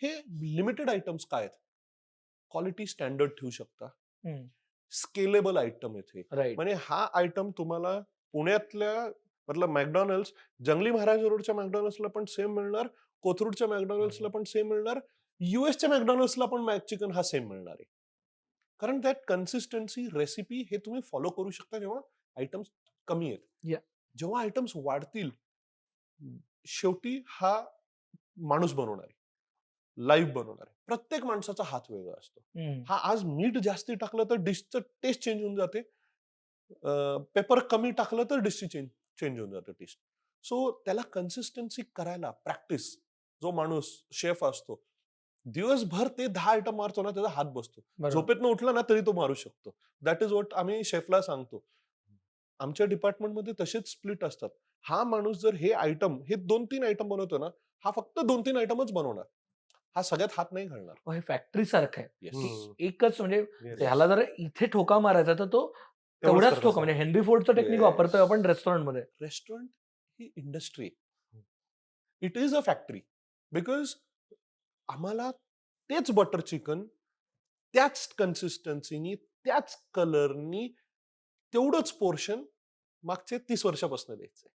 हे लिमिटेड आयटम्स काय आहेत, क्वालिटी स्टँडर्ड ठेवू शकता, स्केलेबल आयटम आहेत हे. राईट. म्हणजे हा आयटम तुम्हाला पुण्यातल्या मतलब मॅकडॉनल्ड्स, जंगली महाराज रोडच्या मॅकडॉनल्ड्सला पण सेम मिळणार, कोथरूडच्या मॅकडॉनल्ड्सला पण सेम मिळणार, युएसच्या मॅकडॉनल्ड्सला पण मॅक चिकन हा सेम मिळणार आहे. कारण दॅट कन्सिस्टन्सी रेसिपी हे तुम्ही फॉलो करू शकता जेव्हा आयटम्स कमी आहेत. Yeah. जेव्हा आयटम्स वाढतील, शेवटी हा माणूस बनवणार आहे, लाईव्ह बनवणार आहे. प्रत्येक माणसाचा हात वेगळा असतो. हा आज मीठ जास्ती टाकलं तर डिशचं टेस्ट चेंज होऊन जाते, पेपर कमी टाकलं तर डिशची चेंज होऊन जाते टेस्ट. सो त्याला कन्सिस्टन्सी करायला प्रॅक्टिस, जो माणूस शेफ असतो दिवसभर ते 10 आयटम मारतो ना, त्याचा हात बसतो. झोपेतनं उठला ना तरी तो मारू शकतो. दॅट इज व्हॉट आम्ही शेफला सांगतो. आमच्या डिपार्टमेंटमध्ये तसेच स्प्लिट असतात. हा माणूस जर हे आयटम, हे 2-3 आयटम बनवतो ना, हा फक्त 2-3 आयटमच बनवणार, हा सगळ्यात हात नाही घालणार. हे फॅक्टरी सारखं आहे. Yes. की एकच म्हणजे Yes. ह्याला जर इथे ठोका मारायचा तर तो तेवढाच करत ठोका, असतो. म्हणजे हेनरी फोर्डचं टेक्निक Yes. वापरतोय आपण रेस्टॉरंटमध्ये. Restaurant he industry, it is a factory. Because आम्हाला तेच बटर चिकन त्याच कन्सिस्टन्सीनी, त्याच कलरनी, तेवढंच पोर्शन मागचे 30 वर्षापासून द्यायचंय.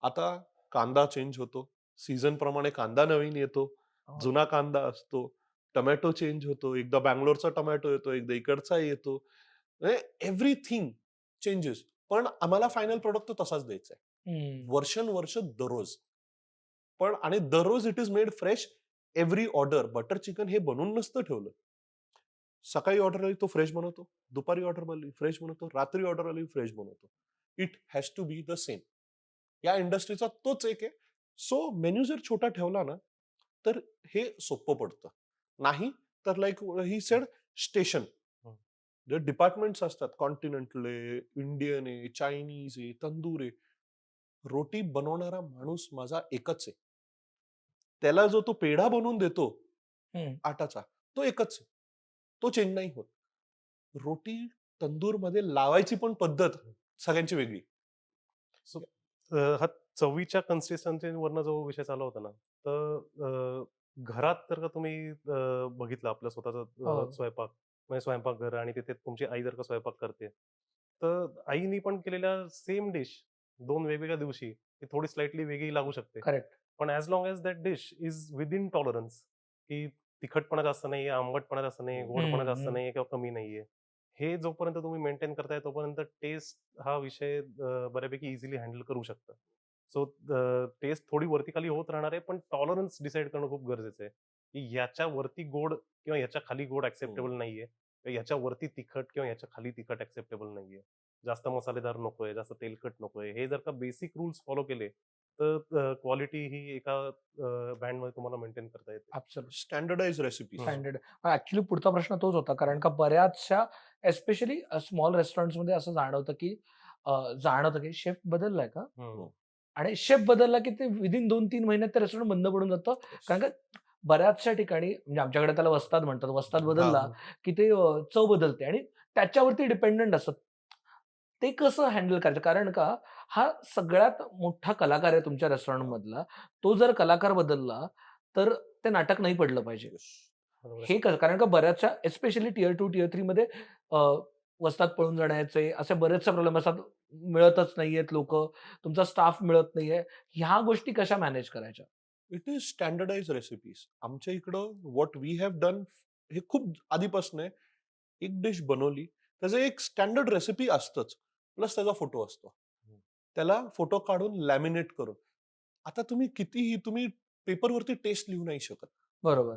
आता कांदा चेंज होतो, सीझन प्रमाणे कांदा नवीन येतो, जुना कांदा असतो, टोमॅटो चेंज होतो, एकदा बँगलोरचा टोमॅटो येतो, एकदा इकडचा येतो, एव्हरीथिंग चेंजेस. पण आम्हाला फायनल प्रोडक्ट तर तसाच द्यायचा आहे, वर्षानुवर्ष दररोज. पण आणि दररोज it is made fresh every order. Butter chicken हे बनवून नसतं ठेवलं. सकाळी ऑर्डर आली तो फ्रेश बनवतो, दुपारी ऑर्डर आली फ्रेश बनवतो, रात्री ऑर्डर आली फ्रेश बनवतो. It has to be the same. या इंडस्ट्रीचा तोच एक आहे. सो मेन्यू जर छोटा ठेवला ना तर हे सोपं पडतं. नाही तर लाईक ही सेड स्टेशन, जे डिपार्टमेंट्स असतात, कॉन्टिनेंटल आहे, इंडियन आहे, चायनीज आहे, तंदूर आहे, रोटी बनवणारा माणूस माझा एकच आहे. त्याला जो तो पेढा बनवून देतो आटाचा, तो एकच आहे, तो चेंज नाही होत. रोटी तंदूर मध्ये लावायची पण पद्धत सगळ्यांची वेगळी. हा चवीच्या कन्सिस्टन्सीवरनं जो विषय चालू होता ना, तर घरात जर का तुम्ही बघितलं आपलं स्वतःचं स्वयंपाक, म्हणजे स्वयंपाकघर, आणि तिथे तुमची आई जर का स्वयंपाक करते, तर आईनी पण केलेल्या सेम डिश 2 वेगवेगळ्या दिवशी ती थोडी स्लाइटली वेगळी लागू शकते. करेक्ट. पण as long as that dish is within tolerance, की तिखटपणा जास्त नाहीये, आंबटपणा जास्त नाहीये, गोडपणा जास्त नाहीये किंवा कमी नाहीये, हे जोपर्यंत तुम्ही मेंटेन करताय तोपर्यंत टेस्ट हा विषय बऱ्यापैकी इझिली हँडल करू शकता. सो टेस्ट थोडी वरती खाली होत राहणार आहे, पण टॉलरन्स डिसाईड करणं खूप गरजेचं आहे, की याच्या वरती गोड किंवा याच्या खाली गोड ऍक्सेप्टेबल नाहीये, किंवा याच्या वरती तिखट किंवा याच्या खाली तिखट ऍक्सेप्टेबल नाहीये, जास्त मसालेदार नकोय, जास्त तेलकट नकोय. हे जर का बेसिक रूल्स फॉलो केले तर क्वालिटी ही एका बँड मध्ये तुम्हाला मेंटेन करता येते. Absolute standardise recipe. Standard. Actually पुढचा प्रश्न तोच होता, कारण का बऱ्याचशा एस्पेशली स्मॉल रेस्टॉरंट्स मध्ये असं जाणवतं की शेफ बदललाय का, आणि शेफ बदलला की ते विदिन 2-3 महिन्यात ते रेस्टॉरंट बंद पडून जातं. कारण का बऱ्याचशा ठिकाणी म्हणजे आमच्याकडे त्याला वस्ताद म्हणतात, वस्ताद बदलला की ते चव बदलते आणि त्याच्यावरती डिपेंडंट असत. ते कसं हँडल करायचं, कारण का हा सगळ्यात मोठा कलाकार आहे तुमच्या रेस्टॉरंट मधला. तो जर कलाकार बदलला तर ते नाटक नाही पडलं पाहिजे. हे कसं, कारण का बऱ्याचशा एस्पेशली टियर 2 टियर 3 मध्ये वस्ताद पळून जाण्याचे असे बरेचसे प्रॉब्लेम असतात. मिळतच नाहीयेत लोक, तुमचा स्टाफ मिळत नाहीये. ह्या गोष्टी कशा मॅनेज करायच्या? It is standardise recipes. आमच्या इकडं व्हॉट वी हॅव डन हे खूप आधीपासून आहे. एक डिश बनवली, त्याचं एक स्टँडर्ड रेसिपी असतंच, प्लस त्याचा फोटो असतो. त्याला फोटो काढून लॅमिनेट करून. आता तुम्ही कितीही पेपरवरती टेस्ट लिहू नाही शकत, बरोबर.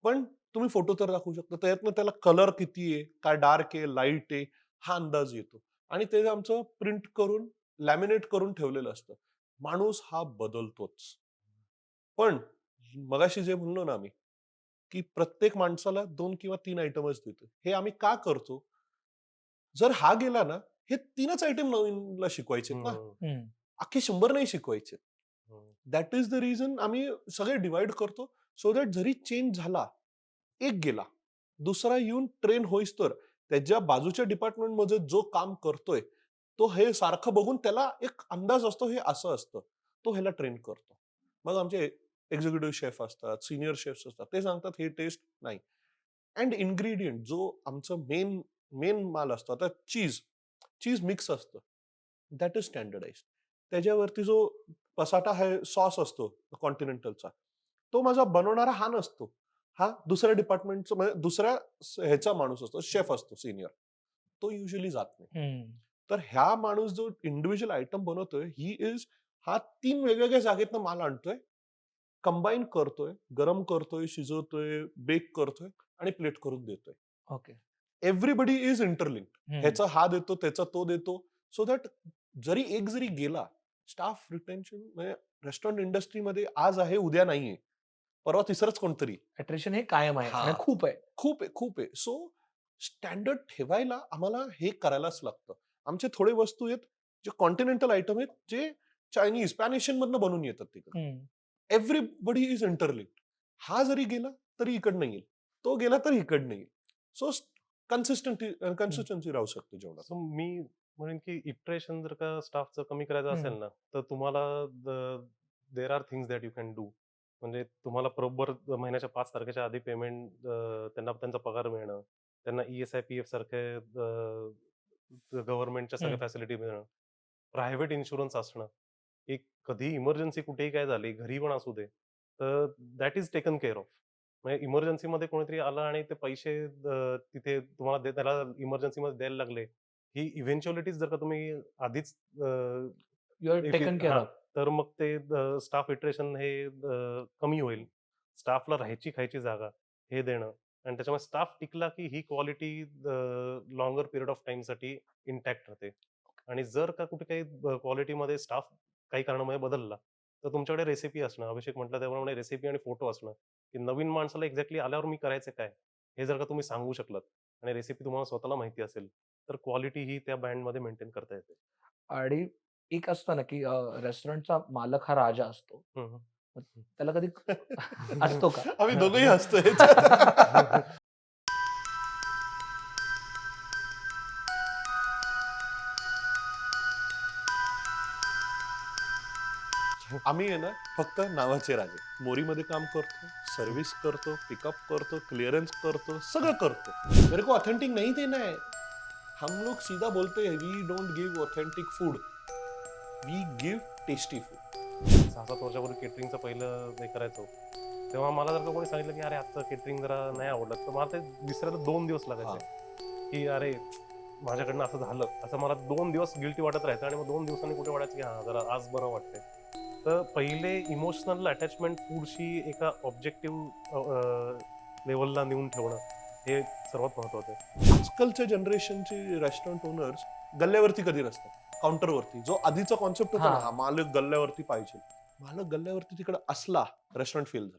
पण तुम्ही फोटो तर दाखवू शकता. त्याच्यातनं त्याला कलर किती आहे, काय डार्क आहे, लाईट आहे, हा अंदाज येतो. आणि ते आमचं प्रिंट करून लॅमिनेट करून ठेवलेलं असतं. माणूस हा बदलतोच. पण मगाशी जे म्हणलो ना आम्ही, की प्रत्येक माणसाला 2 किंवा 3 आयटमच देतो. हे आम्ही का करतो? जर हा गेला ना, हे 3च आयटम नवीनला शिकवायचेत ना. अख्खे 100 नाही शिकवायचे. दॅट इज द रिझन आम्ही सगळे डिवाइड करतो, सो दॅट जरी चेंज झाला, एक गेला, दुसरा येऊन ट्रेन होईस तर त्याच्या बाजूच्या डिपार्टमेंटमध्ये जो काम करतोय, तो हे सारखं बघून त्याला एक अंदाज असतो, हे असं असतं. तो ह्याला ट्रेन करतो. मग आमचे एक्झिक्युटिव्ह शेफ असतात, सिनियर शेफ्स असतात, ते सांगतात हे टेस्ट नाही. अँड इन्ग्रेडियंट जो आमचं मेन माल असतो, आता चीज मिक्स असतं, दॅट इज स्टँडर्डाइज. त्याच्यावरती जो पसाटा आहे सॉस असतो कॉन्टिनेंटलचा, तो माझा बनवणारा हा नसतो. हा दुसऱ्या डिपार्टमेंटचा म्हणजे दुसऱ्या ह्याचा माणूस असतो, शेफ असतो सिनियर. तो युजली जात नाही. तर ह्या माणूस जो इंडिव्हिज्युअल आयटम बनवतोय, हा 3 वेगवेगळ्या जागेतनं माल आणतोय, कंबाईन करतोय, गरम करतोय, शिजवतोय, बेक करतोय आणि प्लेट करून देतोय. ओके. Everybody is interlinked. ह्याचा हा देतो, त्याचा तो देतो, सो दॅट जरी गेला, स्टाफ रिटेन्शन म्हणजे रेस्टॉरंट इंडस्ट्रीमध्ये आज आहे, उद्या नाहीये, परवा तिसरंच कोणतरी. अट्रिशन हे कायम आहे आणि खूप आहे. खूप आहे. सो स्टँडर्ड ठेवायला आम्हाला हे करायलाच लागतं. आमचे थोडे वस्तू आहेत जे कॉन्टिनेंटल आयटम आहेत, जे चायनीज स्पॅनिशियन मधनं बनवून येतात तिकडे. Everybody is interlinked. हा जरी गेला तरी इकडनं येईल, तो गेला तरी इकडनं येईल. सो कन्सिस्टन्सी राहू शकते जेवढा. सो मी म्हणेन की इटरेशन जर का स्टाफचं कमी करायचं असेल ना, तर तुम्हाला there are things that you can do. म्हणजे तुम्हाला बरोबर महिन्याच्या 5 तारखेच्या आधी पेमेंट, त्यांना त्यांचा पगार मिळणं, त्यांना ESI PF सारखे गव्हर्नमेंटच्या सगळ्या फॅसिलिटी मिळणं, प्रायव्हेट इन्शुरन्स असणं, एक कधी इमर्जन्सी कुठेही काय झाली, घरी पण असू दे, तर that is taken care of. म्हणजे इमर्जन्सीमध्ये कोणीतरी आलं आणि ते पैसे तिथे तुम्हाला त्याला इमर्जन्सीमध्ये द्यायला लागले, ही इव्हेंच्युअलिटीज जर का तुम्ही आधीच you are taken care of. तर मग ते स्टाफ इटरेशन हे कमी होईल. स्टाफला राहायची खायची जागा हे देणं, आणि त्याच्यामुळे स्टाफ टिकला की ही क्वालिटी लॉंगर पिरियड ऑफ टाइमसाठी इंटॅक्ट राहते. आणि जर का कुठे काही क्वालिटीमध्ये स्टाफ काही कारणामुळे बदलला, तर तुमच्याकडे रेसिपी असणं, अभिषेक म्हटलं त्याप्रमाणे रेसिपी आणि फोटो असणं, की नवीन माणसाला एक्झॅक्टली आल्यावर मी करायचं काय, हे जर का तुम्ही सांगू शकलात आणि रेसिपी तुम्हाला स्वतःला माहिती असेल, तर क्वालिटी ही त्या बँडमध्ये मेंटेन करता येते. आणि एक असतं ना की रेस्टॉरंटचा मालक हा राजा असतो. त्याला कधी असतो का? आम्ही दोघंही हसतोय. आम्ही आहे ना फक्त नावाचे राजे. मोरीमध्ये काम करतो, सर्व्हिस करतो, पिकअप करतो, क्लिअरन्स करतो, सगळं करतो. मेरे को ऑथेंटिक नहीं देना है. हम लोग सीधा बोलते हैं, we don't give authentic food, we give tasty food. 6-7 वर्षापूर्वी केटरिंगचं पहिलं हे करायचो, तेव्हा मला जर का कोणी सांगितलं की अरे आजचं केटरिंग जरा नाही आवडलं, तर मला ते विसरायला 2 दिवस लागायचे. की अरे माझ्याकडनं असं झालं, असं मला 2 दिवस गिल्टी वाटत राहायचं आणि मग 2 दिवसांनी कुठे वाटायचं की हा जरा आज बरं वाटतंय. तर पहिले इमोशनल अटॅचमेंट फूडशी एका ऑब्जेक्टिव्ह लेवलला नेऊन ठेवणं हे सर्वात महत्वाचं आहे. आजकालच्या जनरेशनचे रेस्टॉरंट ओनर्स गल्ल्यावरती कधी नसतात, काउंटरवरती. जो आधीचा कॉन्सेप्ट होता ना, हा. हा मालक गल्ल्यावरती पाहिजे, मालक गल्ल्यावरती तिकडे असला रेस्टॉरंट फेल झालं.